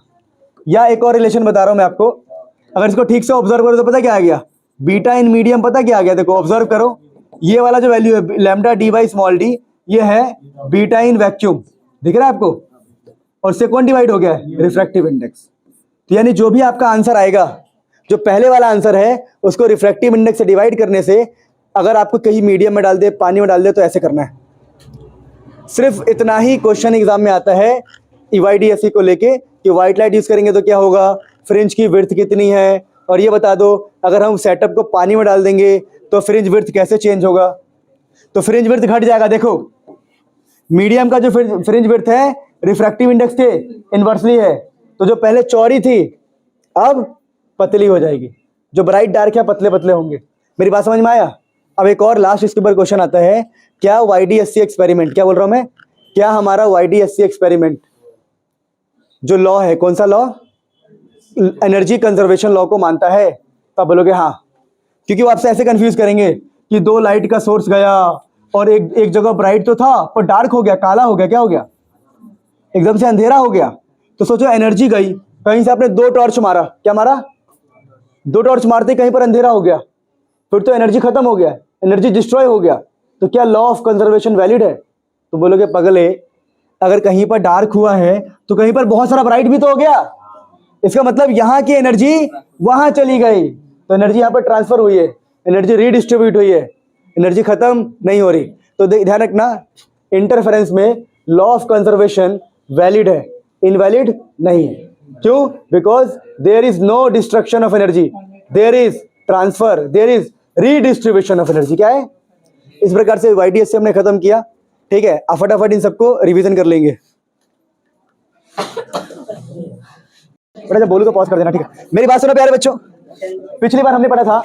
या एक और रिलेशन बता रहा हूँ मैं आपको, अगर इसको ठीक से ऑब्जर्व करो तो पता क्या आ गया, बीटा इन मीडियम, पता क्या आ गया, देखो ऑब्जर्व करो, ये वाला जो वैल्यू है lambda D by small D, ये है बीटा इन वैक्यूम, दिख रहा है आपको, और इससे कौन डिवाइड हो गया है, रिफ्रैक्टिव इंडेक्स। तो यानी जो भी आपका आंसर आएगा, जो पहले वाला आंसर है, उसको रिफ्रैक्टिव इंडेक्स से डिवाइड करने से, अगर आपको कहीं मीडियम में डाल दे, पानी में डाल दे, तो ऐसे करना है। सिर्फ इतना ही क्वेश्चन एग्जाम में आता है YDSC को लेके कि व्हाइट लाइट यूज करेंगे तो क्या होगा, फ्रिंज की विड्थ कितनी है, और ये बता दो अगर हम सेटअप को पानी में डाल देंगे तो फ्रिंज विड्थ कैसे चेंज होगा, तो फ्रिंज विड्थ घट जाएगा। देखो मीडियम का जो फ्रिंज विड्थ है रिफ्रैक्टिव इंडेक्स के इनवर्सली है, तो जो पहले चौड़ी थी अब पतली हो जाएगी, जो ब्राइट डार्क है पतले पतले होंगे। मेरी बात समझ में आया। अब एक और लास्ट इसके ऊपर क्वेश्चन आता है, क्या YDSC एक्सपेरिमेंट, क्या बोल रहा हूं मैं, क्या हमारा YDSC एक्सपेरिमेंट जो लॉ है, कौन सा लॉ, एनर्जी कंजर्वेशन लॉ को मानता है, तो आप बोलोगे हाँ, क्योंकि वो आपसे ऐसे कंफ्यूज करेंगे कि 2 लाइट का सोर्स गया और एक जगह ब्राइट तो था पर डार्क हो गया, काला हो गया, क्या हो गया, एकदम से अंधेरा हो गया। तो सोचो एनर्जी गई, कहीं से आपने 2 टॉर्च मारा, क्या मारा, 2 टॉर्च मारते कहीं पर अंधेरा हो गया, फिर तो एनर्जी खत्म हो गया, एनर्जी डिस्ट्रॉय हो गया, तो क्या लॉ ऑफ कंजर्वेशन वैलिड है, तो बोलोगे पगले, अगर कहीं पर डार्क हुआ है तो कहीं पर बहुत सारा ब्राइट भी तो हो गया, इसका मतलब यहाँ की एनर्जी वहां चली गई, तो एनर्जी यहाँ पर ट्रांसफर हुई है, एनर्जी रीडिस्ट्रीब्यूट हुई है, एनर्जी खत्म नहीं हो रही। तो ध्यान रखना, इंटरफेरेंस में लॉ ऑफ कंजर्वेशन वैलिड है, इनवैलिड नहीं है। क्यों, because there is no destruction of energy, there is transfer, there is redistribution of energy. क्या है? इस प्रकार से YDS से हमने खत्म किया। ठीक है, आप फटाफट इन सबको रिवीजन कर लेंगे। बड़ा जब बोलूं तो पॉज कर देना। ठीक है, मेरी बात सुनो प्यारे बच्चों। पिछली बार हमने पढ़ा था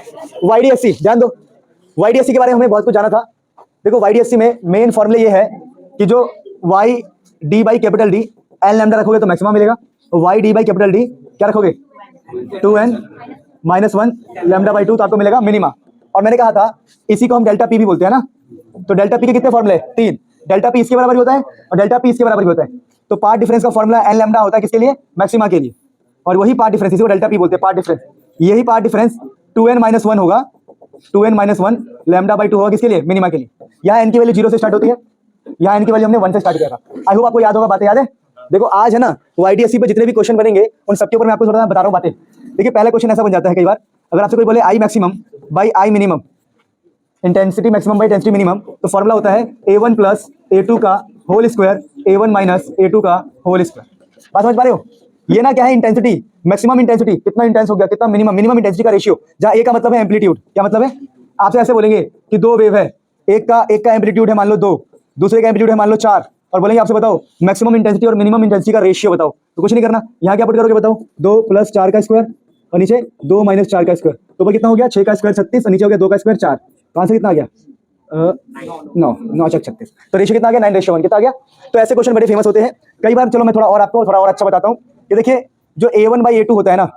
YDSC, ध्यान दो। YDSC के बारे में हमने बहुत कुछ जाना था। देखो YDSC में मेन फॉर्मूला ये है कि जो y d by capital D L lambda रखोगे तो मैक्सिमम मिलेगा, y d by capital D क्या रखोगे 2n माइनस 1 लैम्डा बाई 2 तो आपको मिलेगा मिनिमा। और मैंने कहा था इसी को हम डेल्टा पी भी बोलते हैं ना। तो डेल्टा पी के कितने फॉर्मूले? 3। डेल्टा पी इसके बराबर होता है और डेल्टा पी इसके बराबर होता है। तो पार्ट डिफरेंस का फॉर्मूला एन लैम्डा होता है किसके लिए? मैक्सिमा के लिए। और वही पार्ट डिफरेंस, इसी को डेल्टा पी बोलते हैं, पार्ट डिफरेंस। यही पार्ट डिफरेंस 2n माइनस 1 होगा, 2n माइनस 1 लैम्डा बाई 2 होगा किसके लिए? मिनिमा के लिए। यहाँ एन की वैल्यू 0 से स्टार्ट होती है, यहाँ एन की वैल्यू हमने 1 से स्टार्ट किया था। आई होप आपको याद होगा, बातें याद है। देखो आज है ना YDSC पे जितने भी क्वेश्चन बनेंगे उन सबके ऊपर मैं आपको थोड़ा बता रहा हूँ बातें। देखिए पहला क्वेश्चन ऐसा बन जाता है कई बार, अगर आपसे कोई बोले I maximum by I minimum, intensity maximum by intensity minimum, तो फॉर्मूला होता है A1 प्लस A2 का whole square A1 minus A2 का होल स्क्वायर। बात समझ पा रहे हो? ये ना क्या है? इंटेंसिटी, मैक्सिमम इंटेंसिटी कितना इंटेंस हो गया, कितना मिनिमम, मिनिमम इंटेंसिटी का रेशियो, जहाँ A का मतलब है एम्पलीट्यूड। क्या मतलब है? आपसे ऐसे बोलेंगे कि दो वेव है, एक का एम्पलीट्यूड है मान लो 2, दूसरे का एम्पलीट्यूड है मान लो 4, और बोलेंगे आपसे बताओ मैक्सिमम इंटेंसिटी और मिनिमम इंटेंसिटी का रेशियो बताओ। तो कुछ नहीं करना, यहाँ क्या पुट करोगे बताओ, 2 प्लस 4 का स्क्वायर और नीचे 2 माइनस 4 का स्क्वायर, तो ऊपर कितना हो गया 6 का स्क्वायर 36 और नीचे हो गया 2 का स्क्वायर 4। तो आंसर कितना आ गया? 9 चक 36। तो रेशियो कितना आ गया? 9:1 कितना आ गया? तो ऐसे क्वेश्चन बड़े फेमस होते हैं कई बार। चलो मैं थोड़ा और आपको थोड़ा और अच्छा बताता हूँ। ये देखिए जो A1 बाई A2 होता है ना,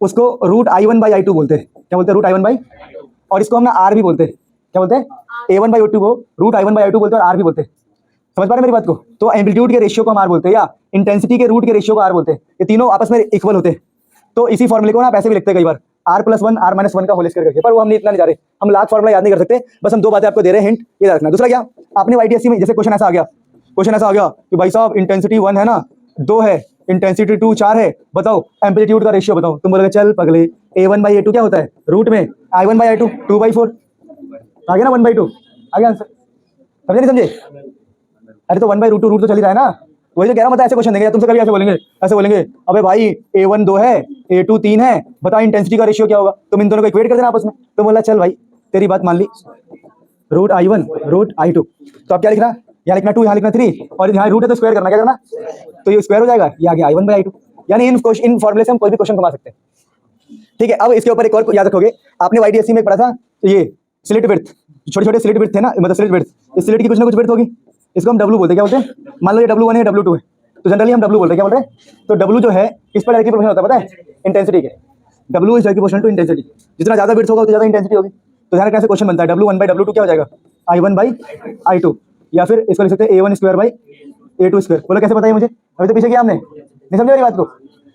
उसको रूट I1 बाई I2 बोलते हैं। क्या बोलते हैं? रूट I1 बाई, और इसको हम ना R भी बोलते हैं। क्या बोलते हैं? A1 बाई A2 को रूट I1 बाई I2 बोलते हैं और R भी बोलते हैं। समझ पा रहे हैं मेरी बात को? तो एम्पलीट्यूड के रेशियो को हम R बोलते हैं, या इंटेंसिटी के रूट के रेशियो को R बोलते हैं। ये तीनों आपस में इक्वल होते हैं। तो इसी फॉर्मूले को ना आप ऐसे भी लिखते हैं कई बार, R+1 R-1 का होल स्क्वायर करके, पर वो हम इतना नहीं जा रहे, हम लाख फॉर्मूला याद नहीं कर सकते। बस हम दो बातें आपको दे रहे हैं, हिंट ये रखना। दूसरा क्या, आपने YDSC में जैसे क्वेश्चन ऐसा आ गया कि भाई साहब इंटेंसिटी 1 है ना, 2 है, इंटेंसिटी 2 4 है, बताओ एम्पलीट्यूड का रेशियो बताओ। तुम बोलोगे चल पगले, A1 बाई A2 क्या होता है? रूट में I1 बाई I2 2/4 आ गया ना, 1/2 आ गया आंसर। समझे नहीं समझे? अरे तो 1/√2 रूट तो चल ही रहा है ना, वही तो कह रहा हूं। मतलब ऐसे क्वेश्चन देंगे तुमसे, कभी ऐसे बोलेंगे अबे भाई A1 2 है A2 3 है, बता इंटेंसिटी का रेशियो क्या होगा। तुम इन दोनों को इक्वेट कर देना आपस में। तो बोला चल भाई तेरी बात मान ली, रूट I1 रूट I2, तो आप क्या लिखना, यहाँ लिखना 2, यहाँ लिखना 3, और यहाँ रूट है तो स्क्वायर करना, क्या करना, तो ये स्क्वायर हो जाएगा, ये आ गया I1 बाई I2। यानी इन फॉर्मूले से हम कोई भी क्वेश्चन घुमा सकते हैं। ठीक है, अब इसके ऊपर एक और याद रखोगे, आपने YDSC में पढ़ा था ये स्लिट विड्थ, छोटे छोटे स्लिट विड्थ थे ना, मतलब स्लिट विड्थ, इस स्लिट की कुछ ना कुछ विड्थ होगी, इसको हम W बोलते हैं। क्या बोलते हैं? मान लो ये W1 है, W2 है, तो जनरली हम W बोलते हैं। क्या बोल रहे हैं? तो W जो है किस पर डायरेक्टली प्रोपोर्शनल होता है पता है? इंटेंसिटी के। W is directly proportional to intensity. जितना ज्यादा विड्थ होगा उतनी ज्यादा इंटेंसिटी होगी। तो ध्यान रखना, ऐसे क्वेश्चन बनता है W1 बाई W2 क्या हो जाएगा? I1 बाई I2, या फिर इसको लिख सकते हैं A1 square by A2 square. बोलो कैसे बताइए मुझे, अभी तो पीछे किया हमने, नहीं समझे मेरी बात को?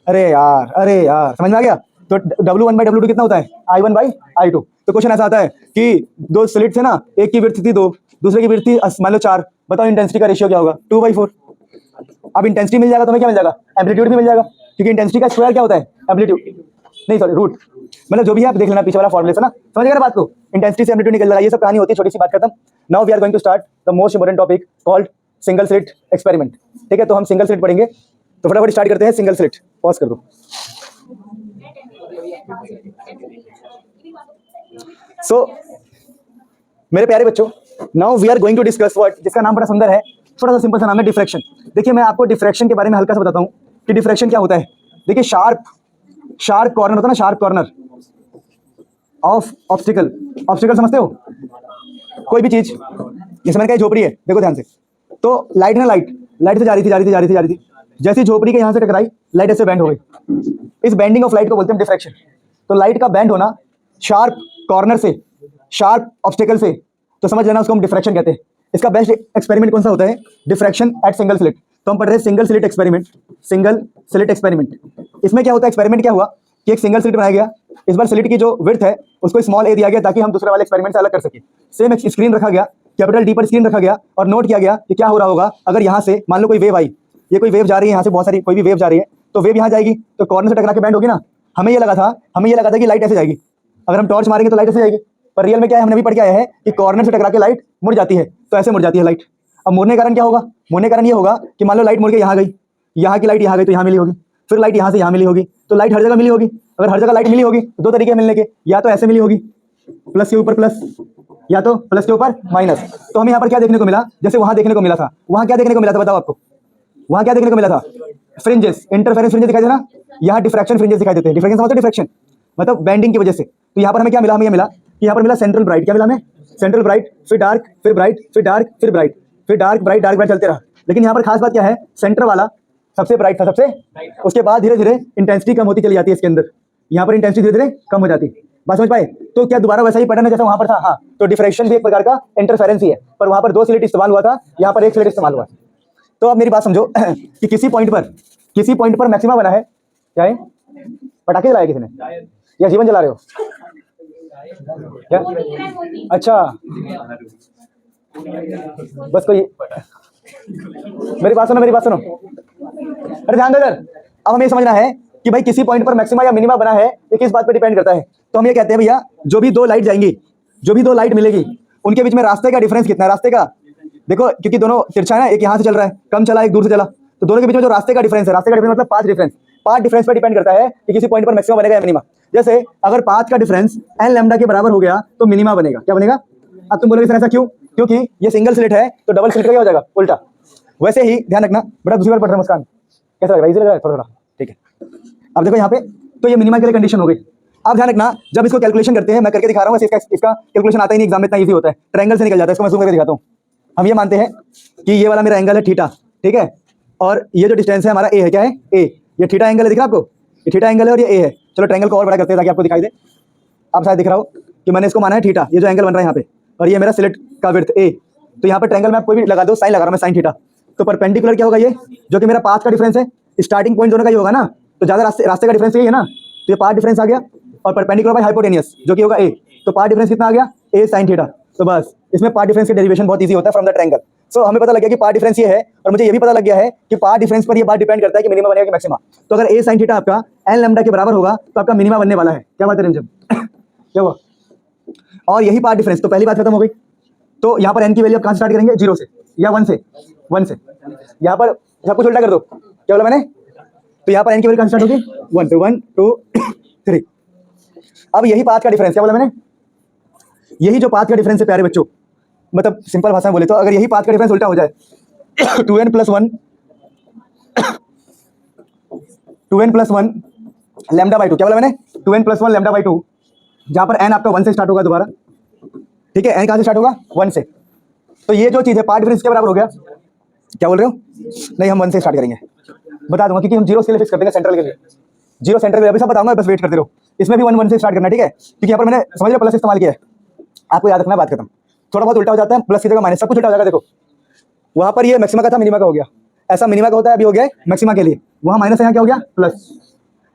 अरे यार समझ में आ गया? तो W1 बाई W2 कितना होता है? I1 by I2। तो क्वेश्चन ऐसा आता है कि दो स्लिट थे ना, एक की विड्थ थी 2, दूसरे की विड्थ थी मान लो 4, बताओ इंटेंसिटी का रेशियो क्या होगा? 2/4। अब इंटेंसिटी मिल जाएगा तो हमें क्या मिल जाएगा? एम्पलीट्यूड भी मिल जाएगा, क्योंकि इंटेंसिटी का स्क्वायर क्या होता है? एम्पलीट्यूड, नहीं सॉरी रूट। मतलब जो भी है आप देख लेना पीछे वाला फॉर्मूला से ना, समझ गए ना बात को? इंटेंसिटी से एम्पलीट्यूड निकल जाएगा। ये सब कहानी होती है, छोटी सी बात खत्म। Now we are going to start the most important topic called single slit experiment. ठीक है, तो हम सिंगल स्लिट पढ़ेंगे, तो फटाफट स्टार्ट करते हैं। सिंगल स्लिट, पॉज कर दो। सो मेरे प्यारे बच्चों, now we are going to discuss what, जिसका नाम बड़ा सुंदर है, थोड़ा सा सिंपल सा नाम है, डिफ्रैक्शन। देखिए मैं आपको डिफ्रैक्शन के बारे में हल्का सा बताता हूँ कि डिफ्रैक्शन क्या होता है। देखिए शार्प कॉर्नर होता है ना, sharp corner of obstacle. Obstacle समझते हो? कोई भी चीज, जैसे मैंने कहा झोपड़ी है, देखो ध्यान से, तो लाइट है ना, लाइट से जा रही थी, जैसी झोपड़ी के यहाँ से टकराई, लाइट ऐसे बेंड हो गई। इस बेंडिंग ऑफ लाइट को बोलते हैं डिफ्रैक्शन। तो लाइट का बेंड होना शार्प कॉर्नर से, शार्प ऑब्स्टिकल से, तो समझ लेना उसको हम डिफ्रैक्शन कहते हैं। इसका बेस्ट एक्सपेरिमेंट कौन सा होता है? Diffraction at single slit. तो हम पढ़ रहे हैं single slit experiment, single slit experiment. इसमें क्या होता है? एक्सपेरिमेंट क्या हुआ कि एक सिंगल स्लिट बनाया गया, इस बार स्लिट की जो विड्थ है उसको स्मॉल ए दिया गया ताकि हम दूसरे वाले एक्सपेरिमेंट से अलग कर सके। सेम एक स्क्रीन रखा गया, कैपिटल डी पर स्क्रीन रखा गया, और नोट किया गया कि क्या हो रहा होगा अगर यहाँ से मान लो कोई वेव आई, ये कोई वेव जा रही है, यहाँ से बहुत सारी कोई भी वेव जा रही है, तो वेव यहाँ जाएगी तो कॉर्नर से टकरा के बेंड होगी ना। हमें ये लगा था कि लाइट ऐसे जाएगी, अगर हम टॉर्च मारेंगे तो लाइट ऐसे जाएगी, पर रियल में क्या है, हमने भी पढ़ के आया है कि कॉर्नर से टकरा के लाइट मुड़ जाती है, तो ऐसे मुड़ जाती है लाइट। अब मुड़ने का कारण क्या होगा? मुड़ने का कारण ये होगा कि मान लो लाइट मुड़ के यहाँ गई, यहाँ की लाइट यहाँ गई तो यहाँ मिली होगी, फिर लाइट यहाँ से यहाँ मिली होगी, तो लाइट हर जगह मिली होगी। अगर हर जगह लाइट मिली होगी तो दो तरीके हैं मिलने के, या तो ऐसे मिली होगी प्लस के ऊपर प्लस, या तो प्लस के ऊपर माइनस। तो हमें यहाँ पर क्या देखने को मिला, जैसे वहां देखने को मिला था, वहां क्या देखने को मिला था बताओ आपको, वहां क्या देखने को मिला था, फ्रिंजेस, इंटरफेरेंस फ्रिंजेस दिखाई देना, यहाँ डिफ्रैक्शन फ्रिंजेस दिखाई देते हैं। डिफ्रैक्शन मतलब डिफ्रैक्शन मतलब बेंडिंग की वजह से। तो यहाँ पर हमें क्या मिला, हमें ये मिला कि यहाँ पर मिला सेंट्रल ब्राइट, क्या मिला हमें, सेंट्रल ब्राइट, फिर डार्क, फिर ब्राइट, फिर डार्क, फिर ब्राइट, फिर डार्क ब्राइट, डार्क ब्राइट चलते रहा। लेकिन यहाँ पर खास बात क्या है, सेंटर वाला सबसे ब्राइट था, सबसे, उसके बाद धीरे धीरे इंटेंसिटी कम होती चली जाती है इसके अंदर, यहाँ पर इंटेंसिटी धीरे धीरे कम हो जाती है। बात समझ पाए? तो क्या दोबारा वैसा ही पैटर्न है जैसा वहां पर था? हाँ, तो डिफ्रैक्शन भी एक प्रकार का इंटरफेरेंस ही है, पर वहां पर 2 स्लिट इस्तेमाल हुआ था, यहाँ पर 1 स्लिट इस्तेमाल हुआ। तो अब मेरी बात समझो कि किसी पॉइंट पर मैक्सिमा बना है, क्या है, पटाखे जलाए किसी ने या जीवन जला रहे हो क्या? अच्छा, बस कोई, मेरी बात सुनो, अरे ध्यान दो इधर। अब हमें समझना है कि भाई किसी पॉइंट पर मैक्सिमा या मिनिमा बना है, ये किस बात पर डिपेंड करता है। तो हम ये कहते हैं भैया, जो भी 2 लाइट जाएंगी, जो भी 2 लाइट मिलेगी, उनके बीच में रास्ते का डिफरेंस कितना है, रास्ते का देखो, क्योंकि दोनों तिरछा है ना, एक यहाँ से चल रहा है, कम चला, एक दूर से चला, तो दोनों के बीच में जो रास्ते का डिफरेंस है, रास्ते का डिफरेंस मतलब पाथ डिफरेंस पर डिपेंड करता है कि किसी पॉइंट पर मैक्सिमा बनेगा या मिनिमा। जैसे अगर पाथ का डिफरेंस एन लैम्डा के बराबर हो गया तो मिनिमा बनेगा, क्या बनेगा? अब तुम बोलोगे सर ऐसा क्यों? क्योंकि ये सिंगल स्लिट है तो डबल स्लिट का क्या हो जाएगा, उल्टा। वैसे ही ध्यान रखना बेटा, दूसरी बार पढ़ रहा हूं मुस्कान, कैसा लग रहा है, इजी लग रहा है थोड़ा, ठीक है। अब देखो यहाँ पे, तो ये मिनिमा के लिए कंडीशन हो गई। अब ध्यान रखना, जब इसको कैलकुलेशन करते हैं, मैं करके दिखा रहा हूँ, इसका कैलकुलेशन आता ही नहीं एग्जाम में, इतना ईजी होता है, ट्रायंगल से निकल जाता है। इसको मैं जूम करके दिखाता हूँ। हम ये मानते हैं कि ये वाला मेरा एंगल है थीटा, ठीक है, और ये जो डिस्टेंस है हमारा ए है, क्या है, ए, ये थीटा एंगल है, दिख रहा है आपको, ये थीटा एंगल है और ये ए है। चलो ट्रायंगल को और बड़ा करते हैं ताकि आपको दिखाई दे। अब शायद दिख रहा हो कि मैंने इसको माना है थीटा, ये जो एंगल बन रहा है यहाँ पे, और ये मेरा स्लिट का विड्थ ए। तो यहाँ पर ट्रायंगल में आप कोई भी लगा दो, साइन लगा रहा हूं मैं, साइन थीटा, तो परपेंडिकुलर क्या होगा, ये जो कि मेरा पाथ का डिफरेंस है, स्टार्टिंग पॉइंट दोनों का ही होगा ना, तो ज्यादा रास्ते का डिफरेंस यही है ना, तो ये पाथ डिफरेंस आ गया, और परपेंडिकुलर बाय हाइपोटेनियस जो कि होगा ए, तो पाथ डिफरेंस कितना आ गया, ए साइन थीटा। तो बस इसमें पाथ डिफरेंस की डेरिवेशन बहुत इजी होता है फ्रॉम द ट्रायंगल। सो हमें पता लग गया कि पाथ डिफरेंस ये है, और मुझे ये भी पता लग गया है कि पाथ डिफरेंस पर ये बात डिपेंड करता है कि मिनिमा बनेगा कि मैक्सिमा। तो अगर ए साइन थीटा आपका एन लैम्डा के बराबर होगा तो आपका मिनिमा बनने वाला है। क्या बात है रिमझिम? क्या हुआ? और यही पाथ डिफरेंस, तो पहली बात खत्म हो गई। तो यहाँ पर एन की वैल्यू आप कहाँ से स्टार्ट करेंगे, 0 से या 1 से, 1 से। यहाँ पर सब कुछ उल्टा कर दो, क्या बोला मैंने? तो यहाँ पर एन की वैल्यू कहाँ स्टार्ट होगी, 1 से, 1 2 3। अब यही पाथ का डिफरेंस, क्या बोला मैंने, यही जो पाथ का डिफरेंस है प्यारे बच्चों, मतलब सिंपल भाषा में बोले तो अगर यही पाथ का डिफरेंस उल्टा हो जाए 2n + 1 λ/2, क्या बोला मैंने, 2n + 1 λ/2, जहां पर n आपका 1 से स्टार्ट होगा दोबारा, ठीक है, n कहां से स्टार्ट होगा, 1 से। तो ये जो चीज है पाथ डिफरेंस के बराबर हो गया। क्या बोल रहे हो? नहीं, हम 1 से स्टार्ट करेंगे, बता दूंगा, क्योंकि हम 0 के लिए फिक्स कर देंगे, सेंट्रल के लिए 0 सेंट्रल के लिए, अभी सब बताऊंगा, बस वेट करते रहो। इसमें भी 1 से स्टार्ट करना, ठीक है, क्योंकि यहाँ पर मैंने समझ लो प्लस इस्तेमाल किया है, आपको याद रखना, बात खत्म। थोड़ा बहुत उल्टा हो जाता है, प्लस की जगह माइनस, सब कुछ उल्टा हो जाएगा। देखो वहां पर ये मैक्सिमा का था, मिनिमा का हो गया, ऐसा मिनिमा का होता है, अभी हो गया मैक्सिमा के लिए, वहां माइनस है, यहाँ क्या हो गया, प्लस।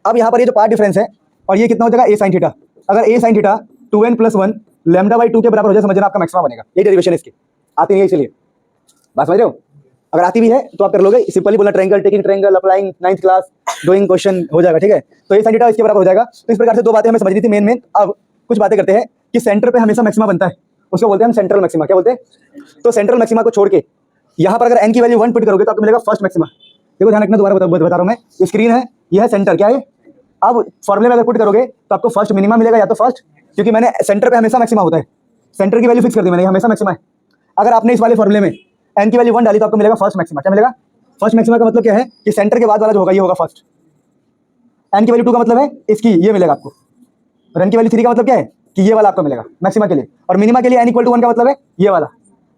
अब यहाँ पर ये जो पाथ डिफरेंस है, और ये कितना हो जाएगा, ए साइन थीटा। अगर ए साइन थीटा 2n + 1 λ/2 के बराबर हो जाए, समझना आपका मैक्सिमा बनेगा। ये डेरिवेशन है इसकी, आती नहीं है इसलिए, बात समझ रहे हो? अगर आती भी है तो आप कर लोगे, सिंपली बोलना triangle, taking triangle, applying 9th class, doing question, हो जाएगा, ठीक है। तो ए साइन थीटा इसके बराबर हो जाएगा। तो इस प्रकार से 2 बातें हमें समझनी थी मेन। अब कुछ बातें करते हैं कि सेंटर पे हमेशा मैक्सिमा बनता है, उसको बोलते हैं हम सेंट्रल मैक्सिमा। क्या बोलते हैं? तो सेंट्रल मैक्सिमा को छोड़ के यहाँ पर अगर n की वैल्यू 1 पुट करोगे तो आपको मिलेगा फर्स्ट मैक्सिमा। देखो ध्यान रखना, दोबारा बता रहा हूँ मैं, ये स्क्रीन है, ये है सेंटर, क्या है। अब फॉर्मूले में अगर पुट करोगे तो आपको फर्स्ट मिनिमा मिलेगा, या तो फर्स्ट, क्योंकि मैंने सेंटर पे हमेशा मैक्सिमा होता है, सेंटर की वैल्यू फिक्स कर दी मैंने, हमेशा मैक्सिमा है। अगर आपने इस वाले फॉर्मूले में n की वैल्यू 1 डाली तो आपको मिलेगा फर्स्ट मैक्सिमा। क्या मिलेगा? फर्स्ट मैक्सिमा का मतलब क्या है कि सेंटर के बाद वाला जो होगा ये होगा फर्स्ट। n की वैल्यू 2 का मतलब है इसकी, ये मिलेगा आपको। और n की वैल्यू 3 का मतलब क्या है कि ये वाला आपको मिलेगा मैक्सिमा के लिए। और मिनिमा के लिए n = 1 का मतलब है ये वाला,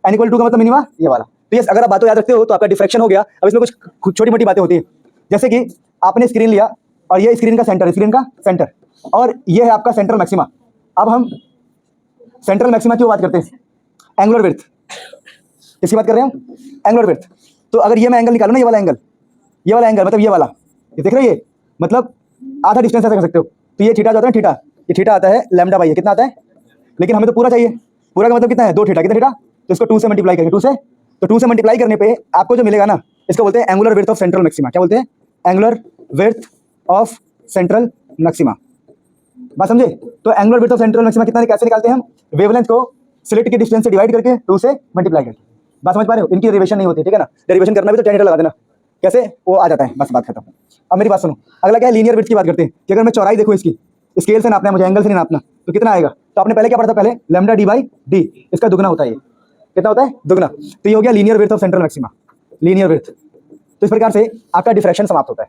n = 2 का मतलब मिनिमा ये वाला। तो ये अगर आप बातों याद रखते हो तो आपका डिफ्रैक्शन हो गया। अब इसमें कुछ छोटी मोटी बातें होती है, जैसे कि आपने स्क्रीन लिया और ये स्क्रीन का सेंटर, और ये है आपका सेंट्रल मैक्सिमा। अब हम सेंट्रल मैक्सिमा की बात करते हैं, एंगुलर विड्थ, किसकी बात कर रहे हैं, एंगुलर विड्थ। तो अगर ये मैं एंगल निकालूं ना, ये वाला एंगल मतलब ये वाला, ये देख रहे हो, ये मतलब आधा डिस्टेंस ऐसा कर सकते हो। तो ये थीटा जो आता है ना, ये थीटा आता है λ/, कितना आता है, लेकिन हमें तो पूरा चाहिए, पूरा का मतलब कितना है, 2 थीटा, कितना थीटा, तो इसको 2 से मल्टीप्लाई करेंगे, 2 से मल्टीप्लाई करने पे आपको जो मिलेगा ना, इसको बोलते हैं angular width of central maxima. क्या बोलते हैं? Angular width of central maxima. बात समझे? तो angular width of central maxima कितना, कैसे निकालते हैं हम, वेवलेंथ को स्लिट के डिस्टेंस से डिवाइड करके 2 से मल्टीप्लाई करके। बात समझ पा रहे हो? इनकी डेरिवेशन नहीं होती, ठीक है ना, डेरिवेशन करना भी तो tan थीटा लगा देना, कैसे वो आ जाता है, बस बात खत्म। अब मेरी बात सुनो, अगला क्या है, लीनियर विड्थ की बात करते हैं कि अगर मैं चौड़ाई देखो इसकी, स्केल से नापना है मुझे, एंगल से नहीं नापना, तो कितना आएगा। तो आपने पहले क्या पढ़ा था, पहले लैम्डा डी बाई डी, इसका दुगना होता है, ये कितना होता है, दुगना। तो ये हो गया linear width of central maxima, linear width. तो इस प्रकार से आपका डिफ्रैक्शन समाप्त होता है।